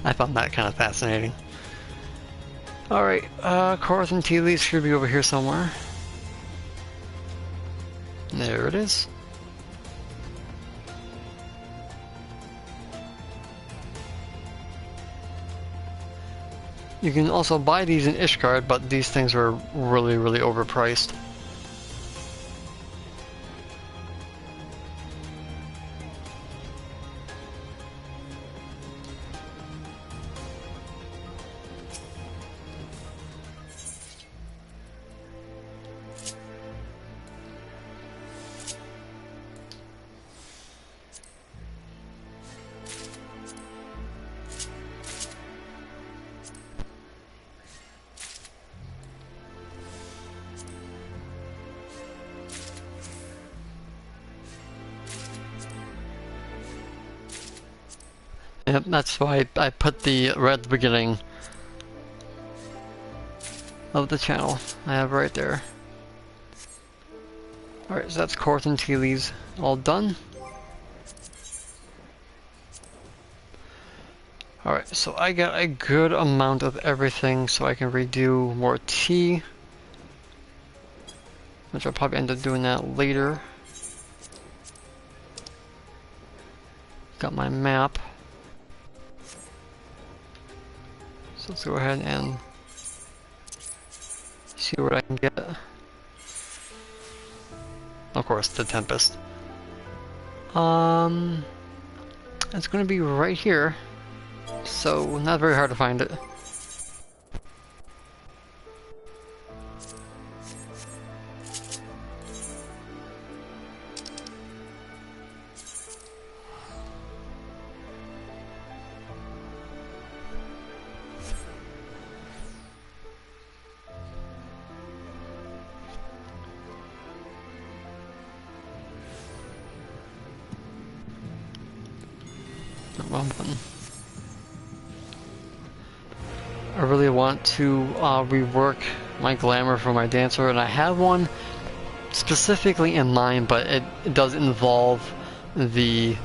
I found that kind of fascinating. Alright, Korath and tea leaves should be over here somewhere. There it is. You can also buy these in ISHGARD, but these things are really, really overpriced. Yep, that's why I put the right at the beginning of the channel. I have right there. Alright, so that's Court and Tea Leaves all done. Alright, so I got a good amount of everything, so I can redo more tea. Which I'll probably end up doing that later. Got my map. So let's go ahead and see what I can get. Of course, the Tempest. It's gonna be right here, so not very hard to find it. Wrong button. I really want to rework my glamour for my dancer, and I have one specifically in mind, but it does involve the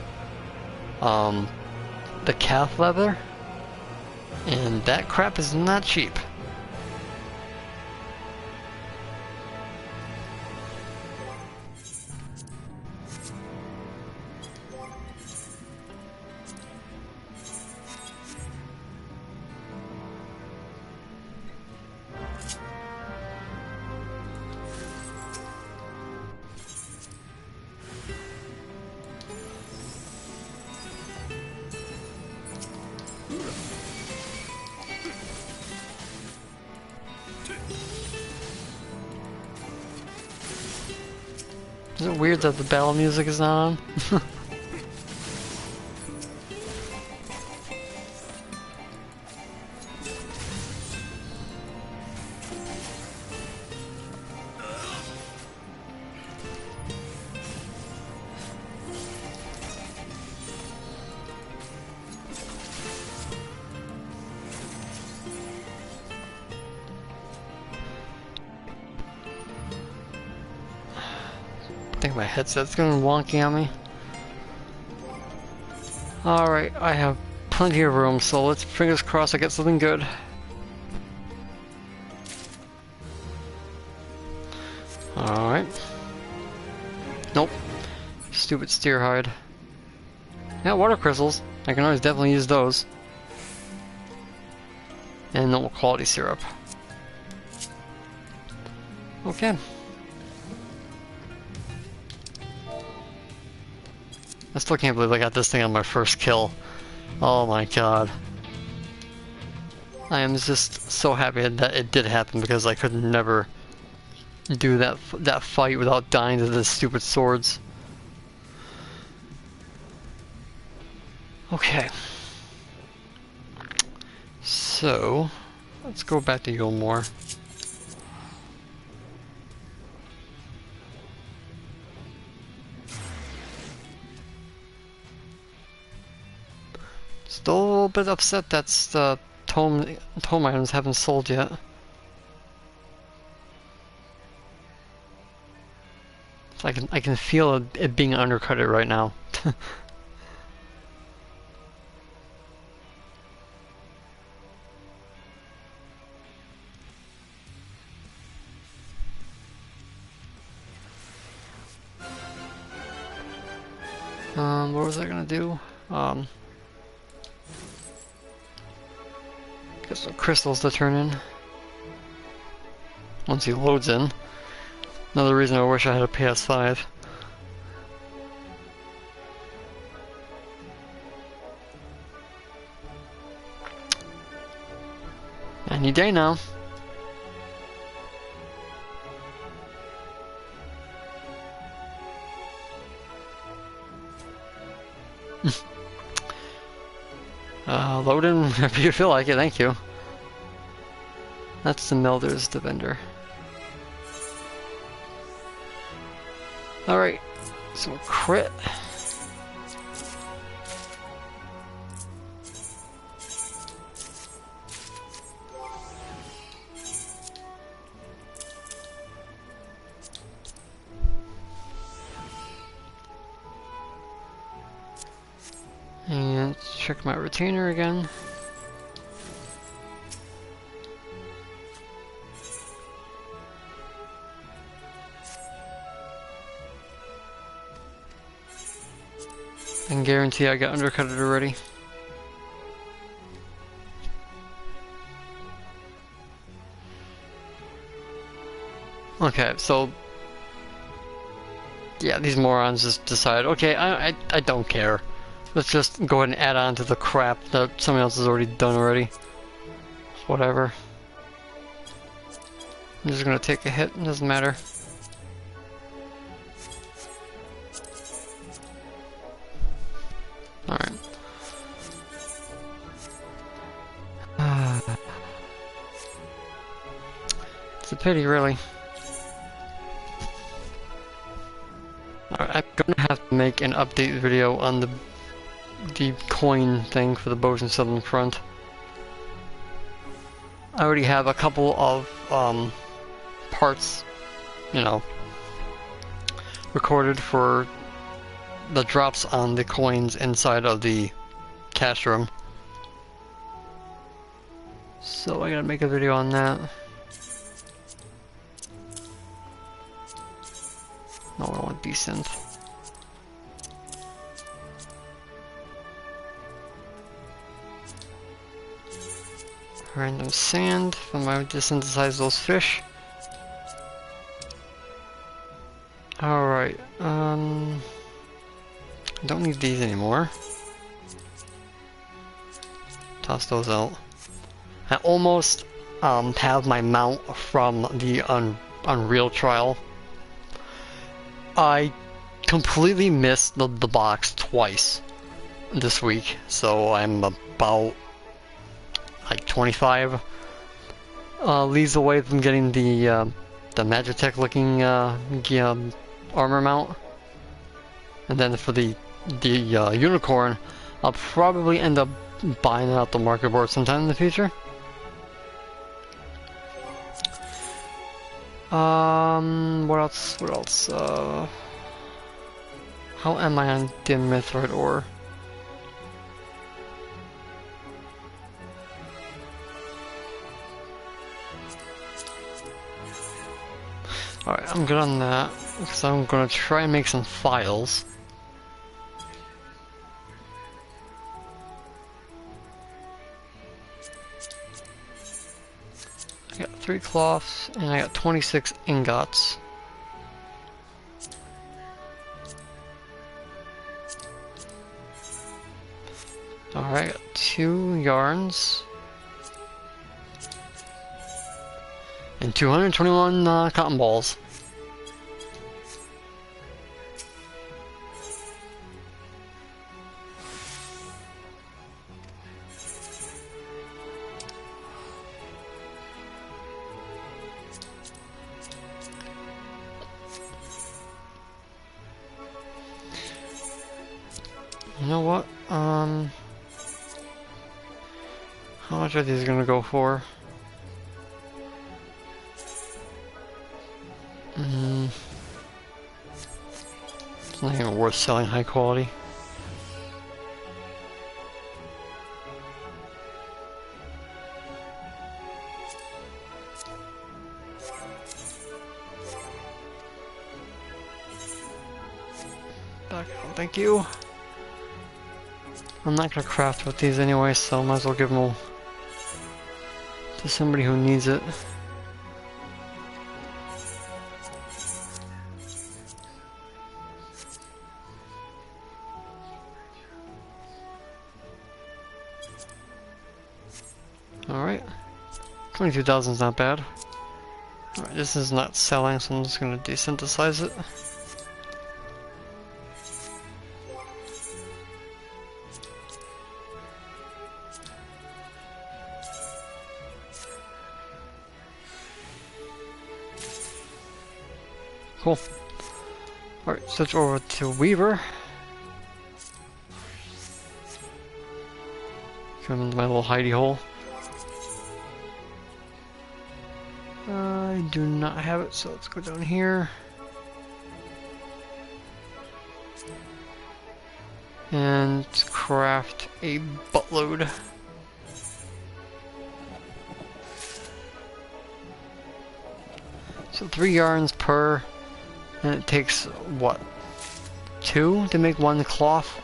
calf leather, and that crap is not cheap. Is it weird that the battle music is not on? I think my headset's going wonky on me. Alright, I have plenty of room, so let's fingers crossed I get something good. Alright. Nope. Stupid steer hide. Yeah, water crystals. I can always definitely use those. And normal quality syrup. Okay. I still can't believe I got this thing on my first kill. Oh my god. I am just so happy that it did happen, because I could never do that fight without dying to the stupid swords. Okay. So, let's go back to EULMORE. Still a little bit upset that the tome items haven't sold yet. So I can feel it being undercutted right now. What was I gonna do? Get some crystals to turn in. Once he loads in. Another reason I wish I had a PS5. Any day now. Load in if you feel like it, thank you. That's the Melder's the vendor. Alright, so crit. And let's check my retainer again. And guarantee I got undercutted already. Okay, so yeah, these morons just decide, okay, I don't care. Let's just go ahead and add on to the crap that someone else has already done already. Whatever. I'm just gonna take a hit, it doesn't matter. Alright. It's a pity, really. Alright, I'm gonna have to make an update video on the coin thing for the bows and southern front. I already have a couple of parts, you know, recorded for the drops on the coins inside of the cash room. So I gotta make a video on that. No, I want desynth. Random sand from my desynthesize those fish. Alright, I don't need these anymore. Toss those out. I almost have my mount from the Unreal trial. I completely missed the box twice this week, so I'm about like 25 leads away from getting the Magitech looking armor mount. And then for the unicorn, I'll probably end up buying it out the market board sometime in the future. What else? What else? How am I on Dimethrite ore? Alright, I'm good on that, because I'm gonna try and make some files. I got 3 cloths, and I got 26 ingots. Alright, I got 2 yarns. And 221 cotton balls. You know what? How much are these gonna go for? It's not even worth selling high quality. Back out, thank you. I'm not gonna craft with these anyway, so might as well give them to somebody who needs it. Alright. 22,000 is not bad. Alright, this is not selling, so I'm just gonna desynthesize it. Cool. Alright, switch over to Weaver. Come into my little hidey hole. I do not have it, so let's go down here. And craft a buttload. So 3 yarns per, and it takes, what, 2 to make 1 cloth?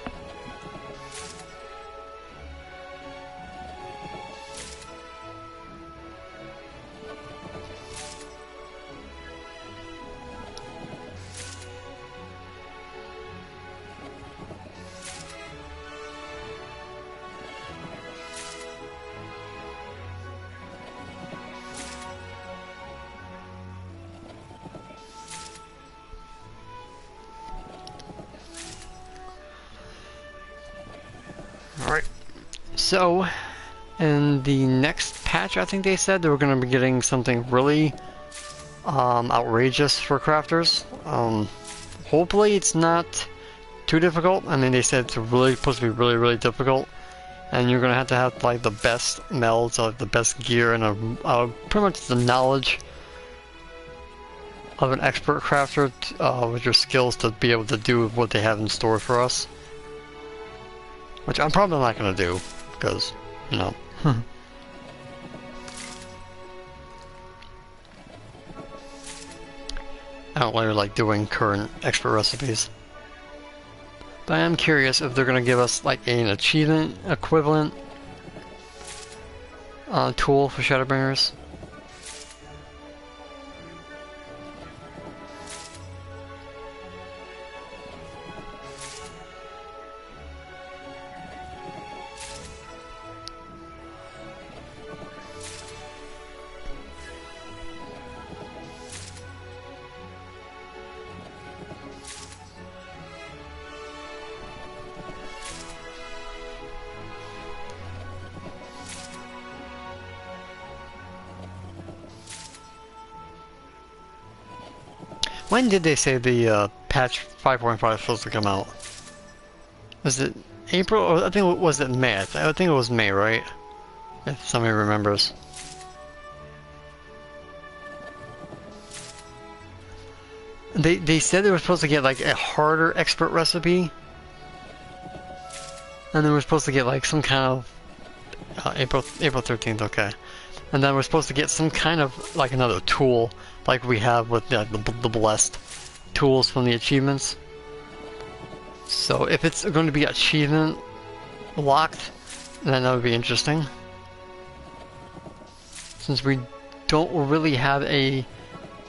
Alright, so in the next patch, I think they said they were going to be getting something really outrageous for crafters. Hopefully it's not too difficult. I mean, they said it's really supposed to be really difficult, and you're going to have like the best melds, the best gear, and pretty much the knowledge of an expert crafter with your skills to be able to do what they have in store for us. Which I'm probably not going to do, because, you know. I don't really like doing current expert recipes. But I am curious if they're going to give us like an achievement equivalent tool for Shadowbringers. When did they say the patch 5.5 is supposed to come out? Was it April? Or I think it was May. I think it was May, right? If somebody remembers. They said they were supposed to get like a harder expert recipe, and they were supposed to get like some kind of April 13th. Okay. And then we're supposed to get some kind of, like, another tool, like we have with the blessed tools from the achievements. So if it's going to be achievement locked, then that would be interesting. Since we don't really have a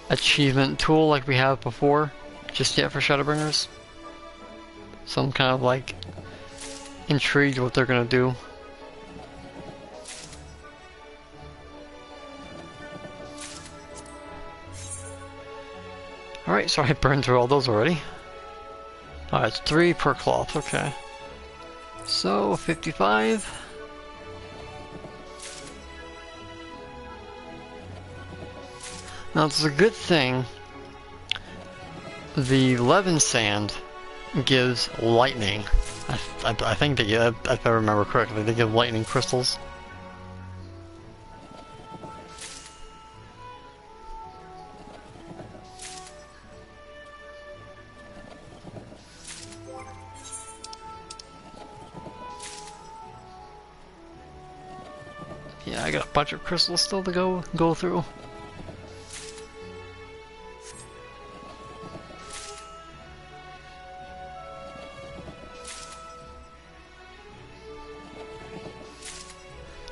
achievement tool like we have before, just yet for Shadowbringers. So I'm kind of, like, intrigued what they're going to do. Alright, so I burned through all those already. Alright, it's 3 per cloth, okay. So, 55. Now, it's a good thing the Levin Sand gives lightning. I think they give, if I remember correctly, they give lightning crystals. Yeah, I got a bunch of crystals still to go through.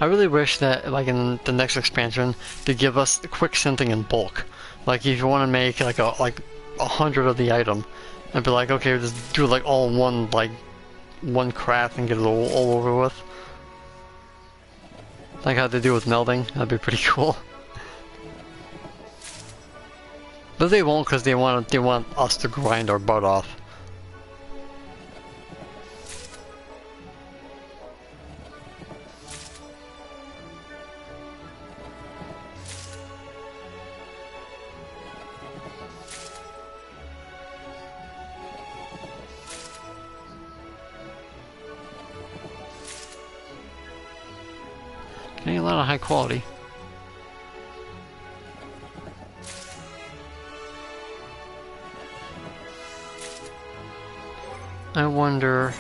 I really wish that, like in the next expansion, to give us quick scenting in bulk. Like if you want to make like 100 of the item, and be like, okay, just do it like all in one craft and get it all over with. Like how they do with melding, that'd be pretty cool. But they won't, because they want us to grind our butt off. Getting a lot of high quality. I wonder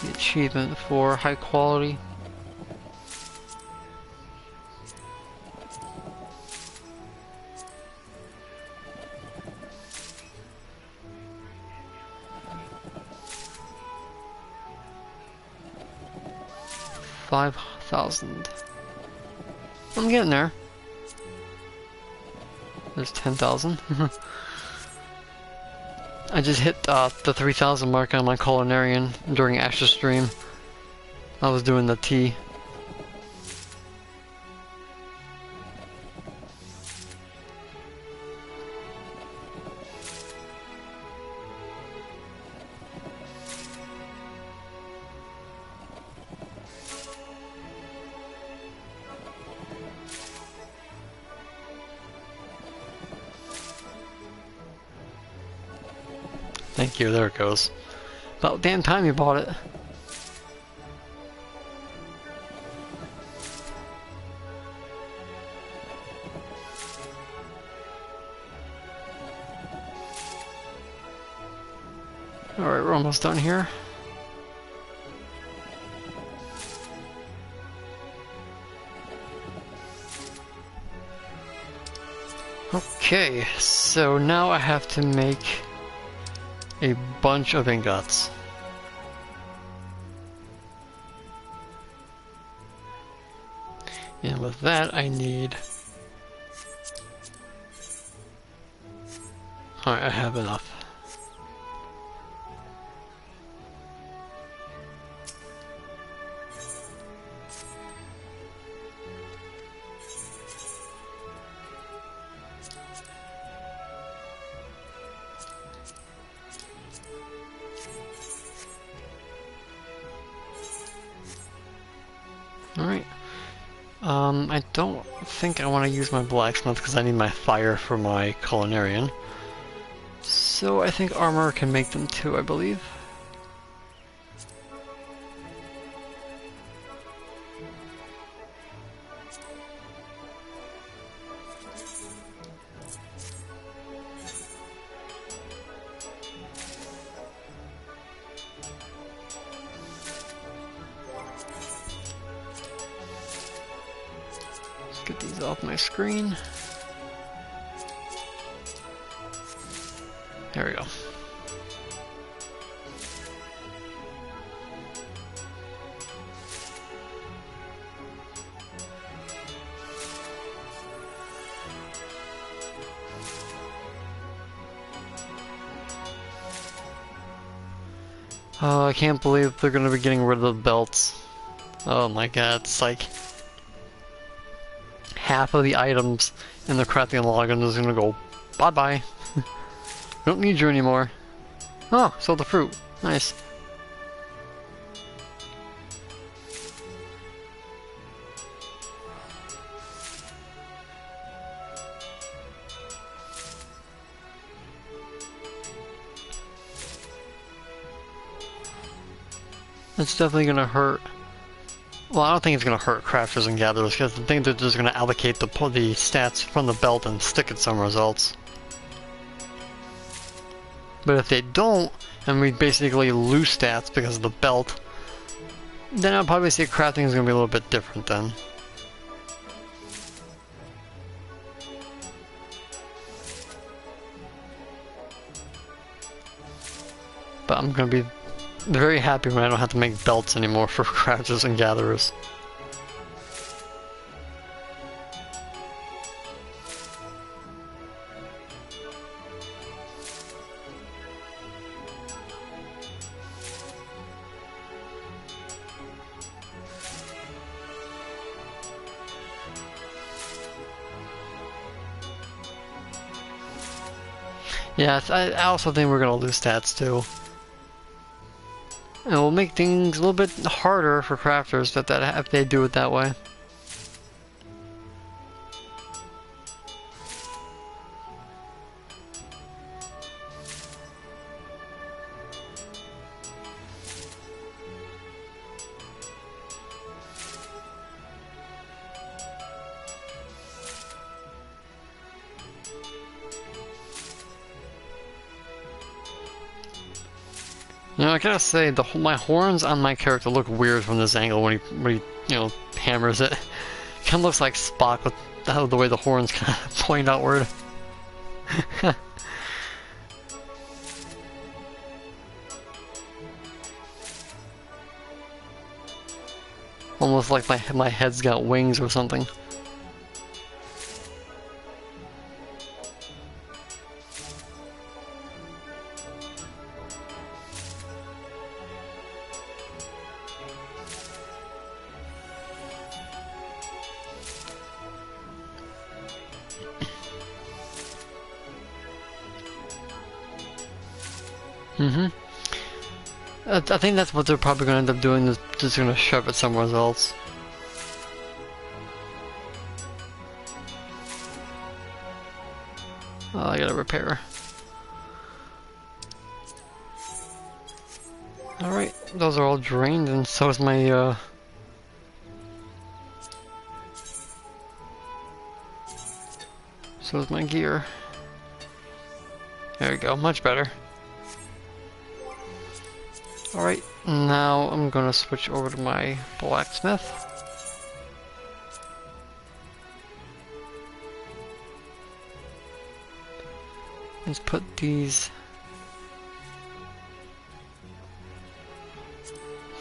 the achievement for high quality. $5,000. I'm getting there. There's 10,000. I just hit the 3,000 mark on my culinarian during Ash's stream. I was doing the tea. Thank you, there it goes. About damn time you bought it. Alright, we're almost done here. Okay, so now I have to make a bunch of ingots. And with that I need... Alright, I have enough. Alright. I don't think I want to use my blacksmith because I need my fire for my culinarian. So I think armor can make them too, I believe. Get these off my screen. There we go. Oh, I can't believe they're gonna be getting rid of the belts. Oh my god, it's like half of the items in the crafting login is gonna go bye-bye. Don't need you anymore. Oh, sold the fruit. Nice. It's definitely gonna hurt. Well, I don't think it's going to hurt crafters and gatherers, because I think they're just going to allocate the stats from the belt and stick it somewhere else. But if they don't, and we basically lose stats because of the belt, then I'll probably say crafting is going to be a little bit different then. But I'm going to be very happy when I don't have to make belts anymore for crafters and gatherers. Yeah, I also think we're gonna lose stats too. And we'll make things a little bit harder for crafters if they do it that way. You know, I gotta say, my horns on my character look weird from this angle when he hammers it. Kind of looks like Spock with the way the horns kind of point outward. Almost like my head's got wings or something. I think that's what they're probably going to end up doing, is just going to shove it somewhere else. Oh, I gotta repair. Alright, those are all drained, and so is my, so is my gear. There we go, much better. Alright, now I'm gonna switch over to my blacksmith. Let's put these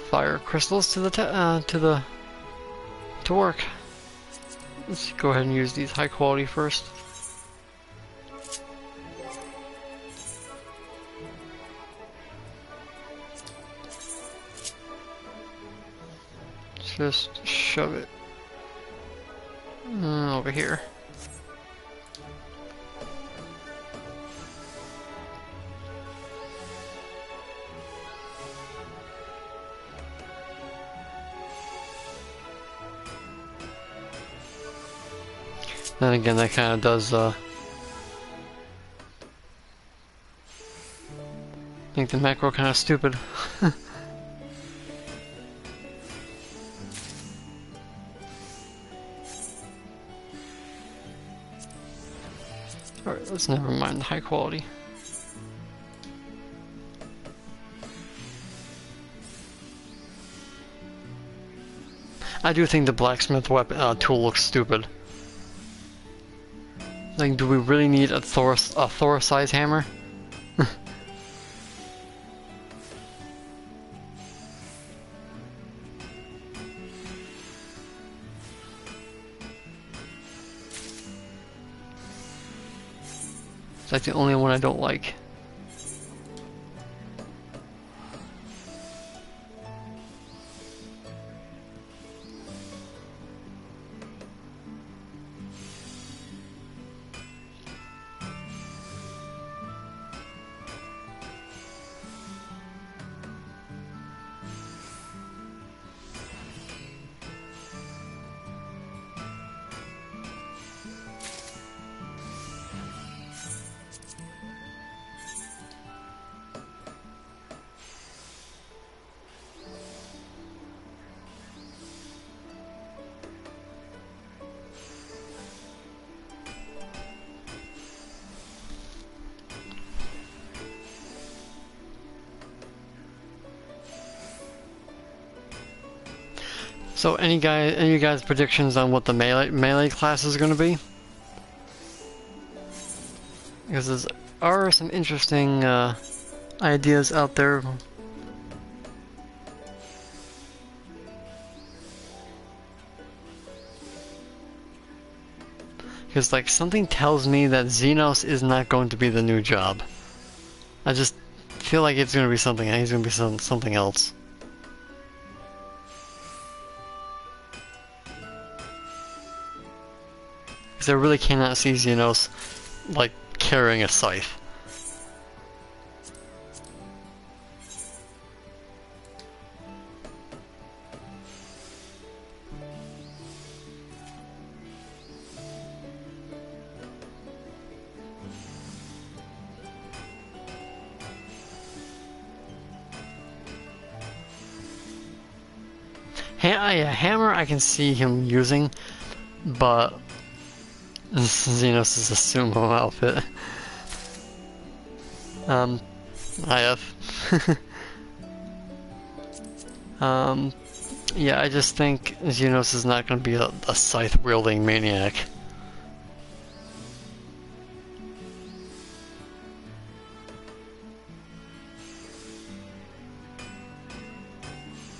fire crystals to work. Let's go ahead and use these high quality first. Just shove it over here. Then again, that kind of does make the macro kind of stupid. Alright, let's never mind the high quality. I do think the blacksmith weapon tool looks stupid. Like, do we really need a Thor-size hammer? It's like the only one I don't like. So, any guys' predictions on what the melee class is going to be? Because there are some interesting ideas out there. Because, like, something tells me that Xenos is not going to be the new job. I just feel like it's going to be something. He's going to be something else. Because I really cannot see Xenos, like, carrying a scythe. Yeah, hammer I can see him using, but Xenos is a sumo outfit. IF. Yeah, I just think Xenos is not going to be a scythe-wielding maniac.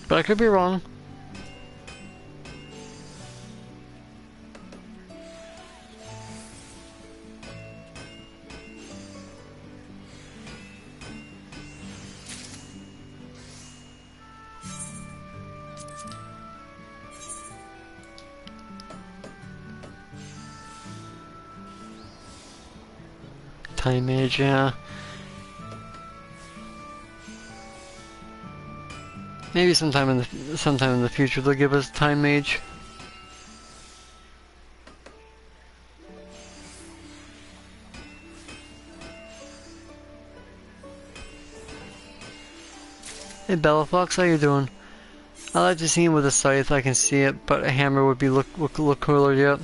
But I could be wrong. Time Mage, yeah. Maybe sometime in the future they'll give us Time Mage. Hey Bellafox, how you doing? I like to see him with a scythe. I can see it, but a hammer would be look cooler. Yep,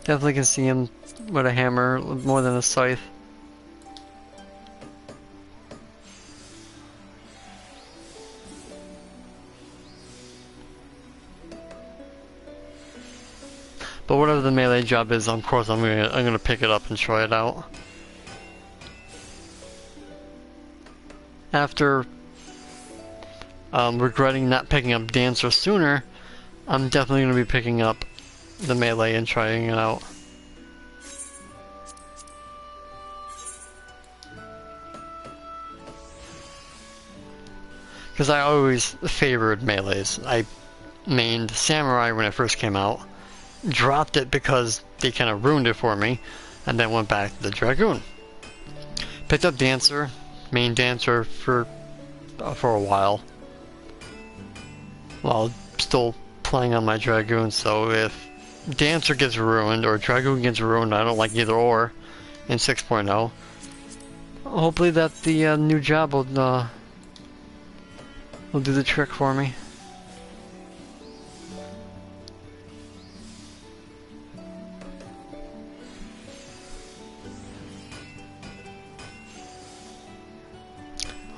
definitely can see him with a hammer more than a scythe. But whatever the melee job is, of course I'm gonna pick it up and try it out. After regretting not picking up Dancer sooner, I'm definitely gonna be picking up the melee and trying it out. Because I always favored melees. I mained Samurai when it first came out. Dropped it because they kind of ruined it for me, and then went back to the Dragoon. Picked up Dancer, main Dancer for a while still playing on my Dragoon, so if Dancer gets ruined or Dragoon gets ruined, I don't like either or in 6.0. Hopefully that the new job will do the trick for me.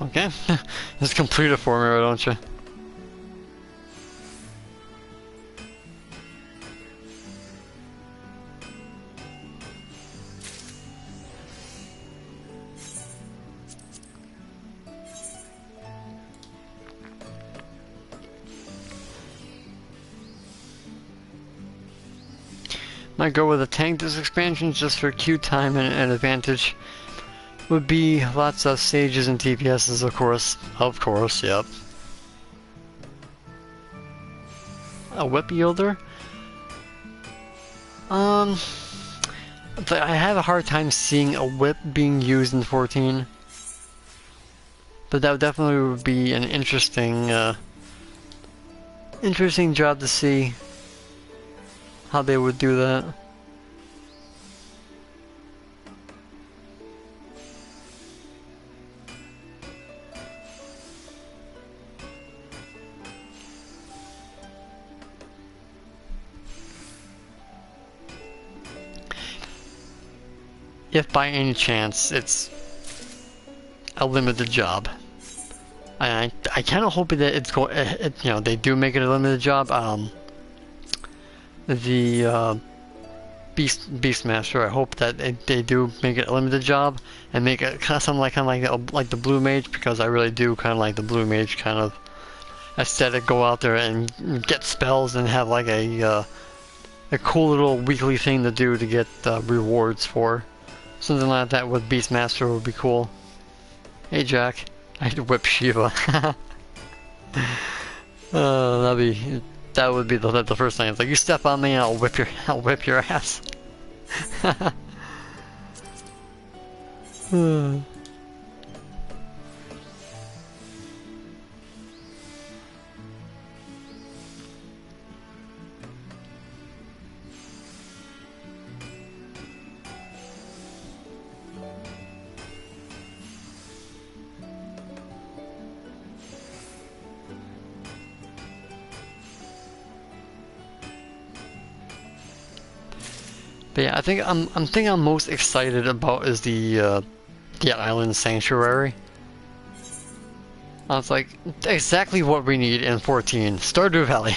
Okay, just complete it for me, why don't you? Might go with a tank this expansion just for queue time and advantage. Would be lots of sages and TPSs, of course. Of course, yep. A whip yielder? I have a hard time seeing a whip being used in 14. But that definitely would be an interesting job to see how they would do that. If by any chance it's a limited job, I kind of hope that it's they do make it a limited job. The Beastmaster, I hope that they do make it a limited job and make it kind of something like the Blue Mage, because I really do kind of like the Blue Mage kind of aesthetic. Go out there and get spells and have like a cool little weekly thing to do to get rewards for. Something like that with Beastmaster would be cool. Hey Jack, I had to whip Shiva. That would be the first thing. It's like, you step on me and I'll whip your ass. But yeah, I'm most excited about is the island sanctuary. It's like exactly what we need in 14 Stardew Valley.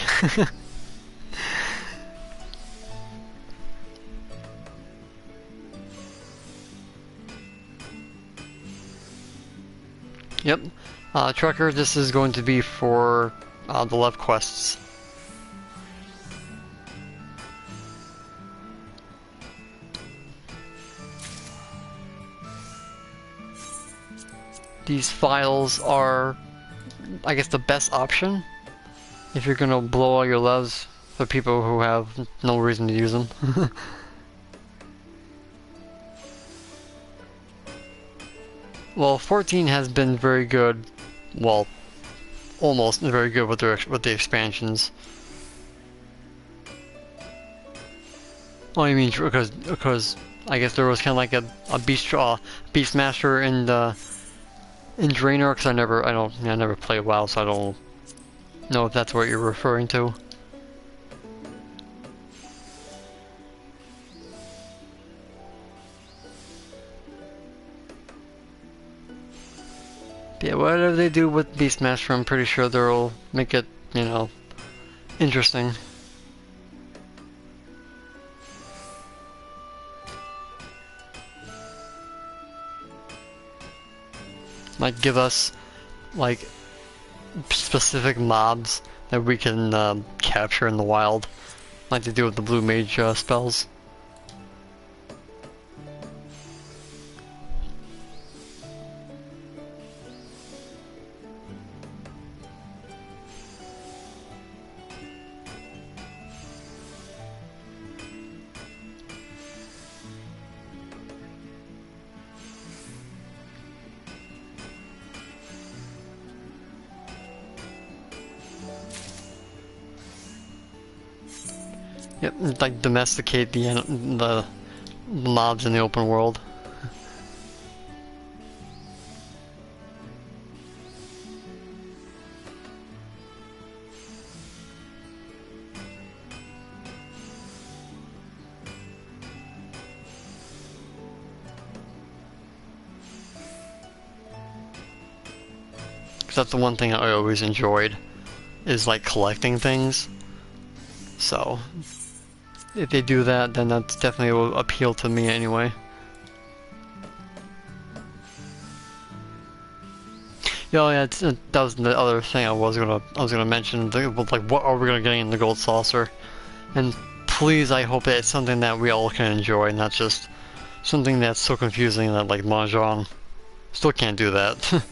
Yep. Trucker, this is going to be for the love quests. These files are, I guess, the best option if you're gonna blow all your loves for people who have no reason to use them. Well, 14 has been very good, well, almost very good with the expansions. Oh, you mean because I guess there was kind of like a Beastmaster in Draenor, because I never played WoW, so I don't know if that's what you're referring to. Yeah, whatever they do with Beastmaster, I'm pretty sure they'll make it, you know, interesting. Like, give us, like, specific mobs that we can capture in the wild, like they do with the Blue Mage spells. Yep, like domesticate the mobs in the open world. Because that's the one thing I always enjoyed, is like collecting things. So if they do that, then that's definitely will appeal to me anyway. Yeah, that was the other thing I was gonna mention. Like, what are we gonna get in the gold saucer? And please, I hope that it's something that we all can enjoy, not just something that's so confusing that like Mahjong. Still can't do that.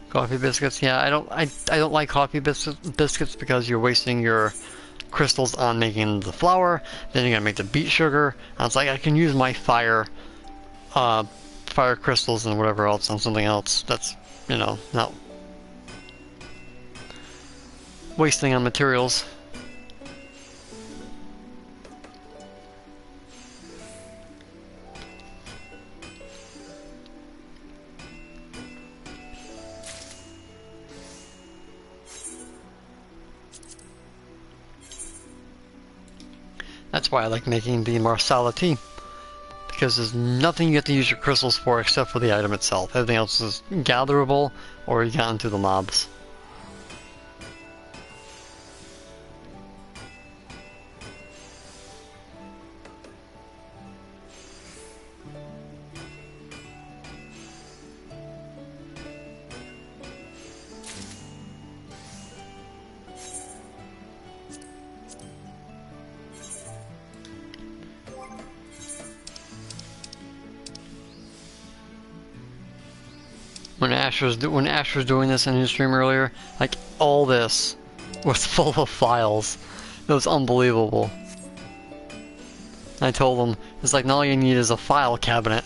Coffee biscuits, yeah, I don't like coffee biscuits because you're wasting your crystals on making the flour, then you're gonna make the beet sugar, and it's like I can use my fire crystals and whatever else on something else that's, you know, not wasting on materials. That's why I like making the Marsala tea, because there's nothing you have to use your crystals for except for the item itself. Everything else is gatherable, or you get into the mobs. When Ash was doing this in his stream earlier, like all this was full of files. It was unbelievable. I told him, it's like, all you need is a file cabinet.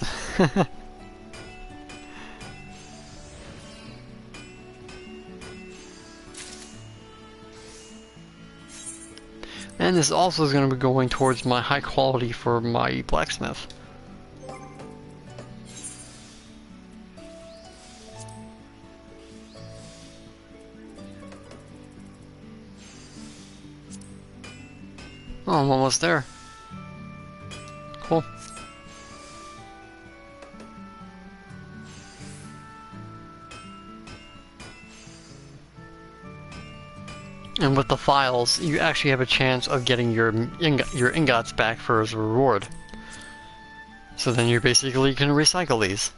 And this also is going to be going towards my high quality for my blacksmith. Oh, I'm almost there. Cool. And with the files, you actually have a chance of getting your ingots back for as a reward. So then you basically can recycle these.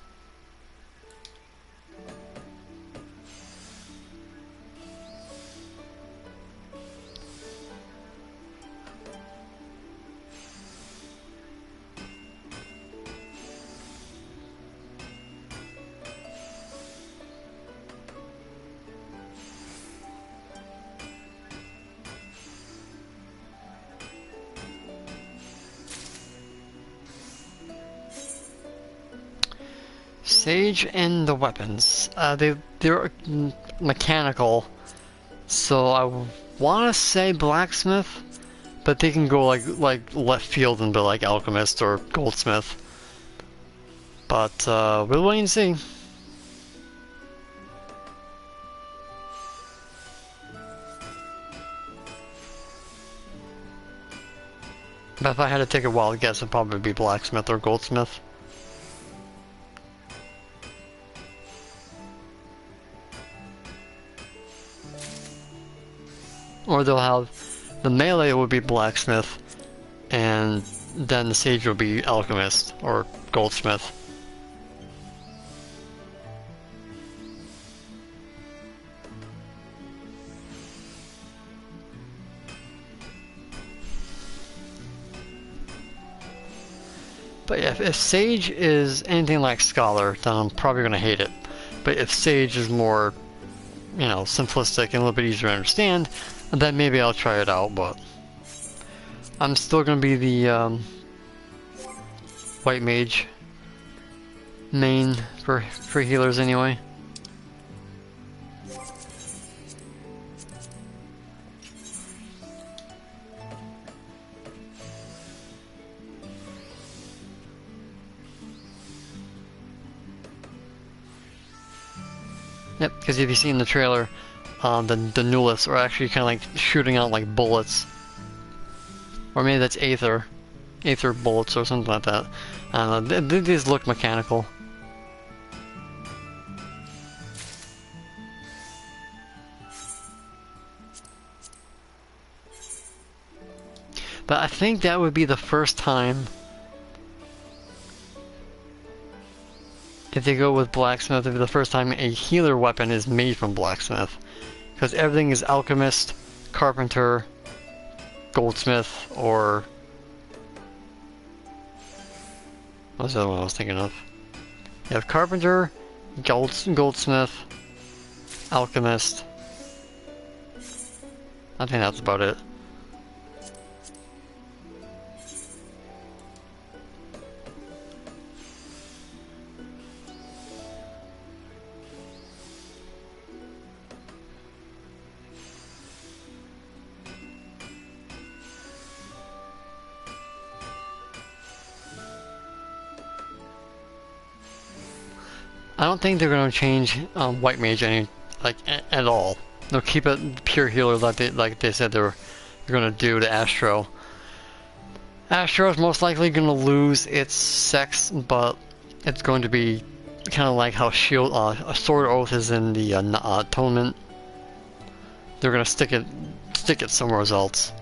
Sage and the weapons. They're mechanical, so I want to say blacksmith, but they can go like left field and be like alchemist or goldsmith. But we'll wait and see. But if I had to take a wild guess, it'd probably be blacksmith or goldsmith. Or they'll have the melee would be blacksmith, and then the sage will be alchemist or goldsmith. But yeah, if sage is anything like scholar, then I'm probably gonna hate it. But if sage is more, you know, simplistic and a little bit easier to understand, then maybe I'll try it out, but I'm still gonna be the white mage main for healers anyway. Yep, because if you see in the trailer, the Nullists are actually kind of like shooting out like bullets. Or maybe that's Aether bullets or something like that. I don't know, these look mechanical. But I think that would be the first time, if they go with blacksmith, it'd be the first time a healer weapon is made from blacksmith. Because everything is alchemist, carpenter, goldsmith, or... what was the other one I was thinking of? You have carpenter, goldsmith, alchemist. I think that's about it. I don't think they're going to change white mage at all. They'll keep it pure healer like they said they're going to do to Astro. Astro is most likely going to lose its sex, but it's going to be kind of like how Sword Oath is in the Atonement. They're going to stick it somewhere else.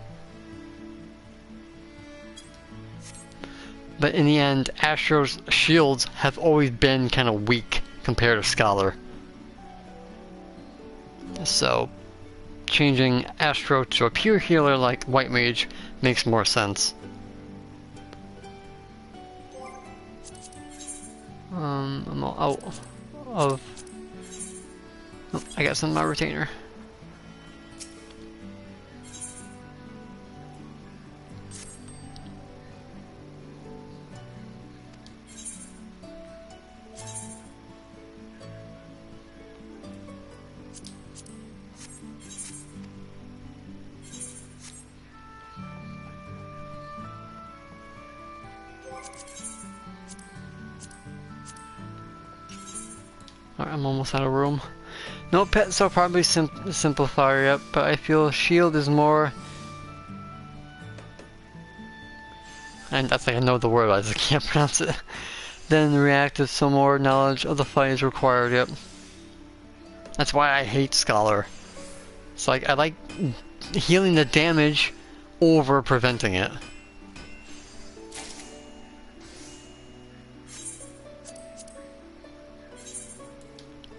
But in the end, Astro's shields have always been kind of weak compared to Scholar. So, changing Astro to a pure healer like White Mage makes more sense. I'm all out of... oh, I got some in my retainer. Alright, I'm almost out of room. No pets, so probably simplify it, but I feel shield is more that's like I know the word, but I just can't pronounce it. Then reactive, some more knowledge of the fight is required. Yep. That's why I hate Scholar. It's like I like healing the damage over preventing it.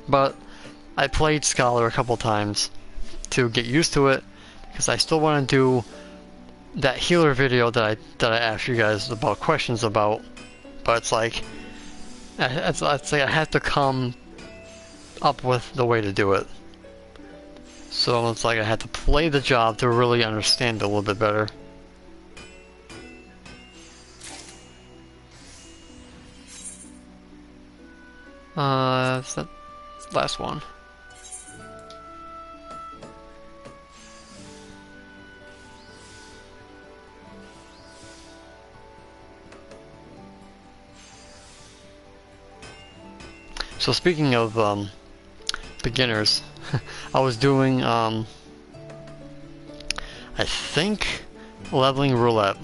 But I played Scholar a couple times to get used to it, because I still want to do that healer video that I asked you guys about questions about. But it's like I have to come up with the way to do it. So it's like I had to play the job to really understand it a little bit better. It's that last one. So speaking of beginners, I was doing I think leveling roulette,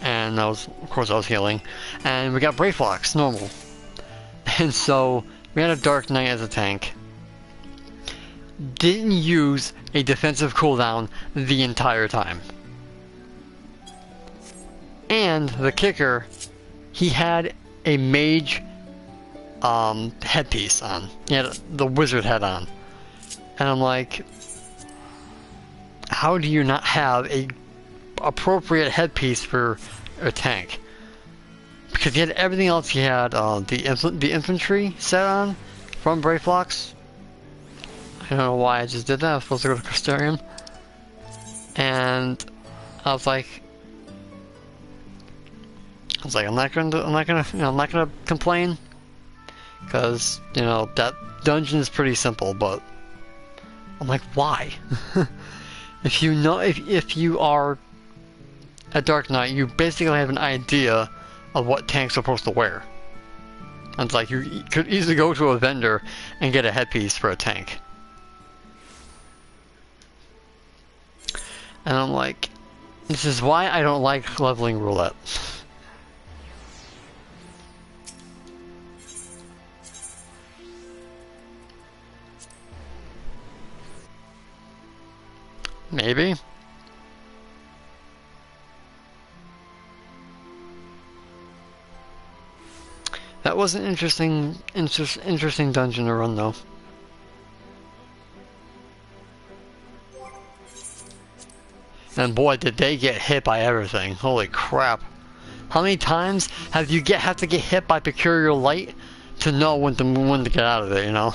and of course I was healing, and we got Brave Locks normal, and so we had a Dark Knight as a tank. Didn't use a defensive cooldown the entire time, and the kicker, he had a mage headpiece on. He had the wizard head on. And I'm like, how do you not have a appropriate headpiece for a tank? Because he had everything else. He had the infantry set on from Brave Locks. I don't know why I just did that. I was supposed to go to Crystarium. And I was like, I'm not gonna complain. Because, you know, that dungeon is pretty simple, but I'm like, why? If you know, if you are a Dark Knight, you basically have an idea of what tanks are supposed to wear. And it's like, you could easily go to a vendor and get a headpiece for a tank. And I'm like, this is why I don't like leveling roulette. Maybe. That was an interesting dungeon to run, though. And boy, did they get hit by everything! Holy crap! How many times have to get hit by Peculiar Light to know when to get out of it? You know.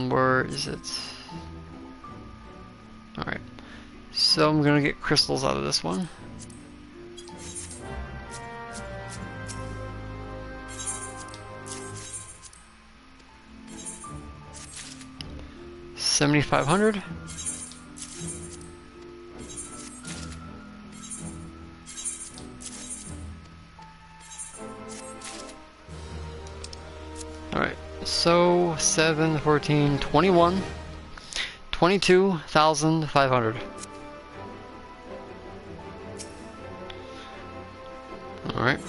Where is it? Alright. So I'm gonna get crystals out of this one. $7,500. Alright. So 7, 14, 21, 22,500. All right.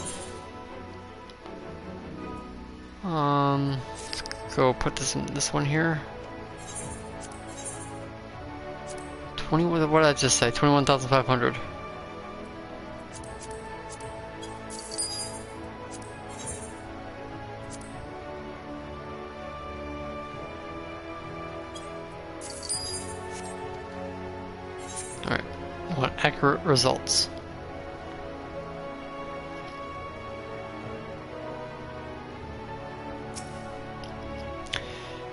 Let's go put this in this one here. 20. What did I just say? 21,500. Alright, I want accurate results.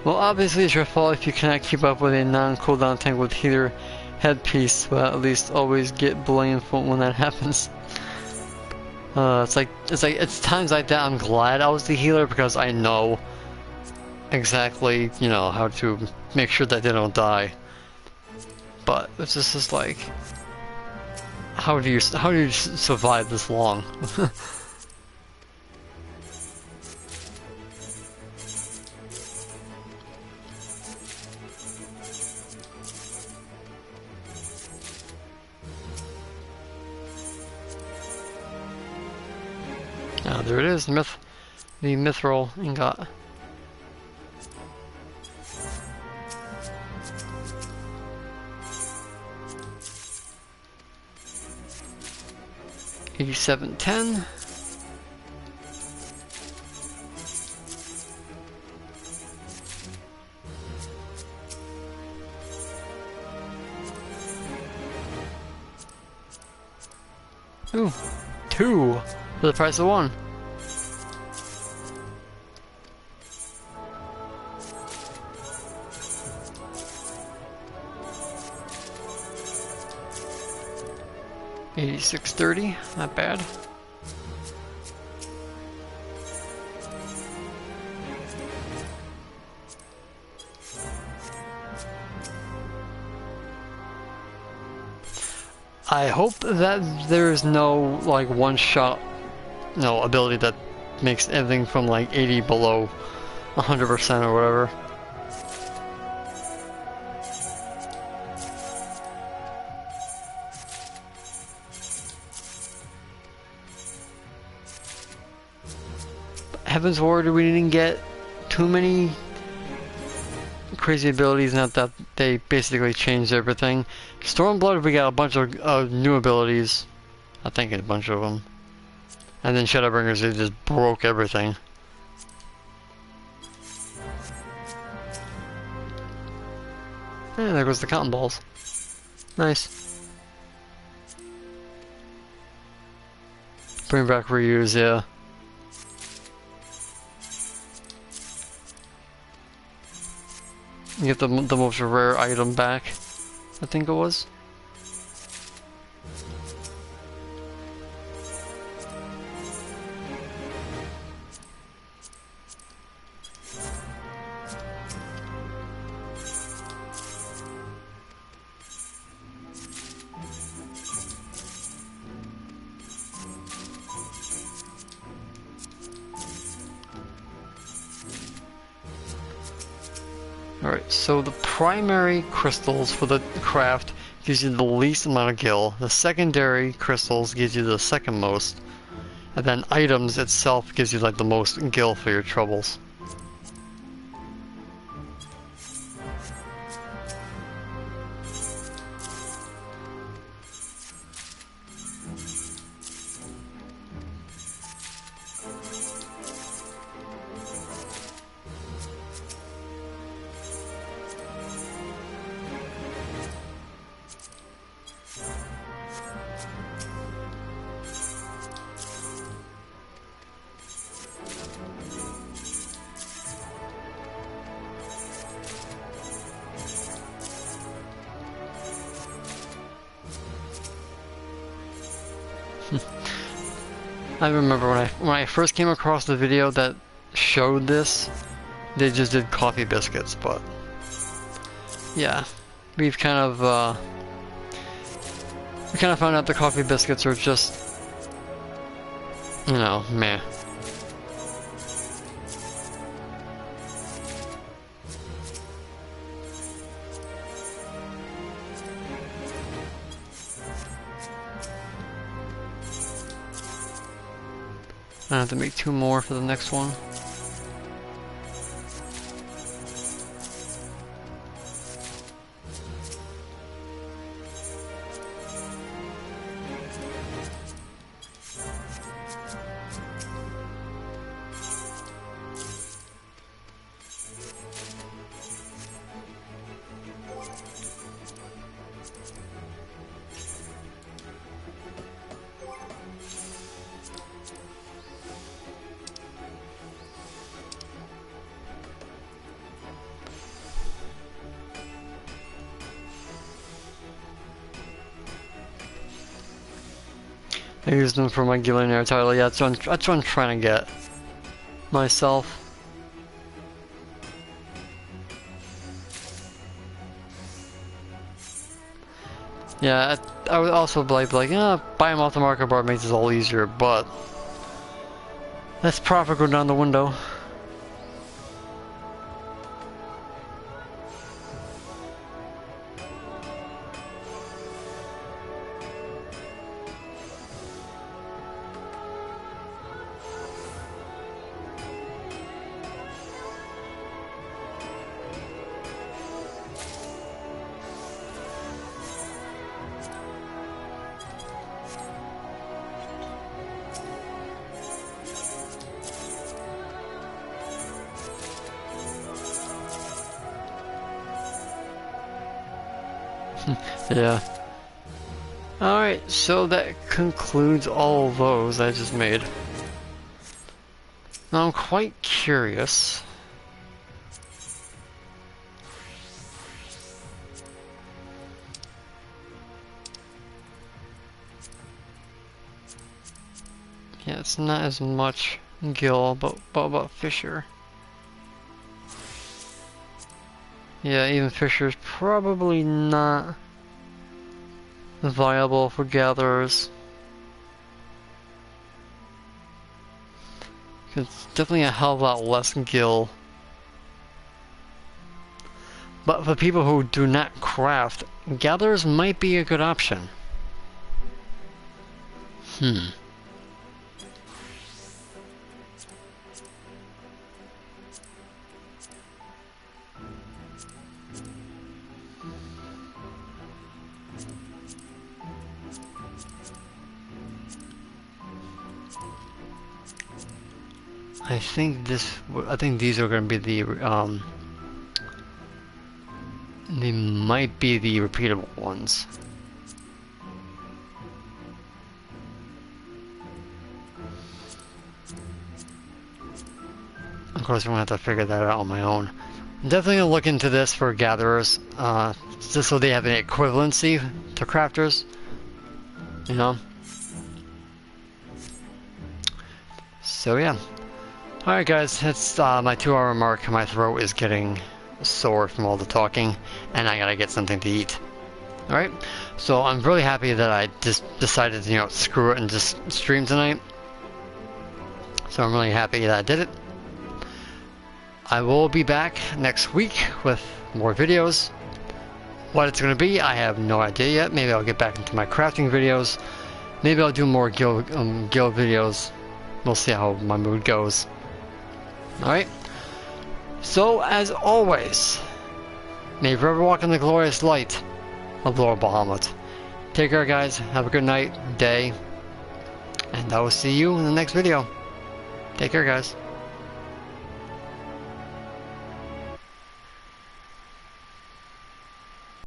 Well, obviously it's your fault if you cannot keep up with a non-cooldown tank with healer headpiece, but at least always get blamed for when that happens. It's times like that I'm glad I was the healer, because I know exactly, you know, how to make sure that they don't die. But it's just like, how do you survive this long? There it is, the mithril ingot. $87.10. Ooh, 2 for the price of 1. $86.30, not bad. I hope that there's no like one-shot, ability that makes everything from like 80 below 100% or whatever. Heaven's Ward, we didn't get too many crazy abilities, not that they basically changed everything. Stormblood, we got a bunch of new abilities. I think a bunch of them. And then Shadowbringers, they just broke everything. And there goes the cotton balls. Nice. Bring back reuse, yeah. You get the most rare item back, I think it was. Alright, so the primary crystals for the craft gives you the least amount of gil. The secondary crystals gives you the second most. And then items itself gives you like the most gil for your troubles. I remember when I first came across the video that showed this, they just did coffee biscuits, but yeah, we've kind of found out the coffee biscuits are just, meh. I have to make 2 more for the next one. I used them for my Gillionaire title, yeah, that's what I'm trying to get myself. Yeah, I would also like, buy them off the market bar makes it all easier, but let's profit go down the window. Yeah. Alright, so that concludes all of those I just made. Now I'm quite curious. Yeah, it's not as much Gil, but about Fisher. Yeah, even Fisher's probably not viable for gatherers. It's definitely a hell of a lot less Gil. But for people who do not craft, gatherers might be a good option. I think these are going to be the they might be the repeatable ones. Of course, I'm gonna have to figure that out on my own. I'm definitely gonna look into this for gatherers, just so they have an equivalency to crafters. You know. So yeah. Alright guys, it's my 2-hour mark. My throat is getting sore from all the talking, and I gotta get something to eat. Alright, so I'm really happy that I just decided to, you know, screw it and just stream tonight. So I'm really happy that I did it. I will be back next week with more videos. What it's gonna be, I have no idea yet. Maybe I'll get back into my crafting videos. Maybe I'll do more guild videos. We'll see how my mood goes. Alright, so as always, may you forever walk in the glorious light of Lord Bahamut. Take care guys, have a good night, day, and I will see you in the next video. Take care guys.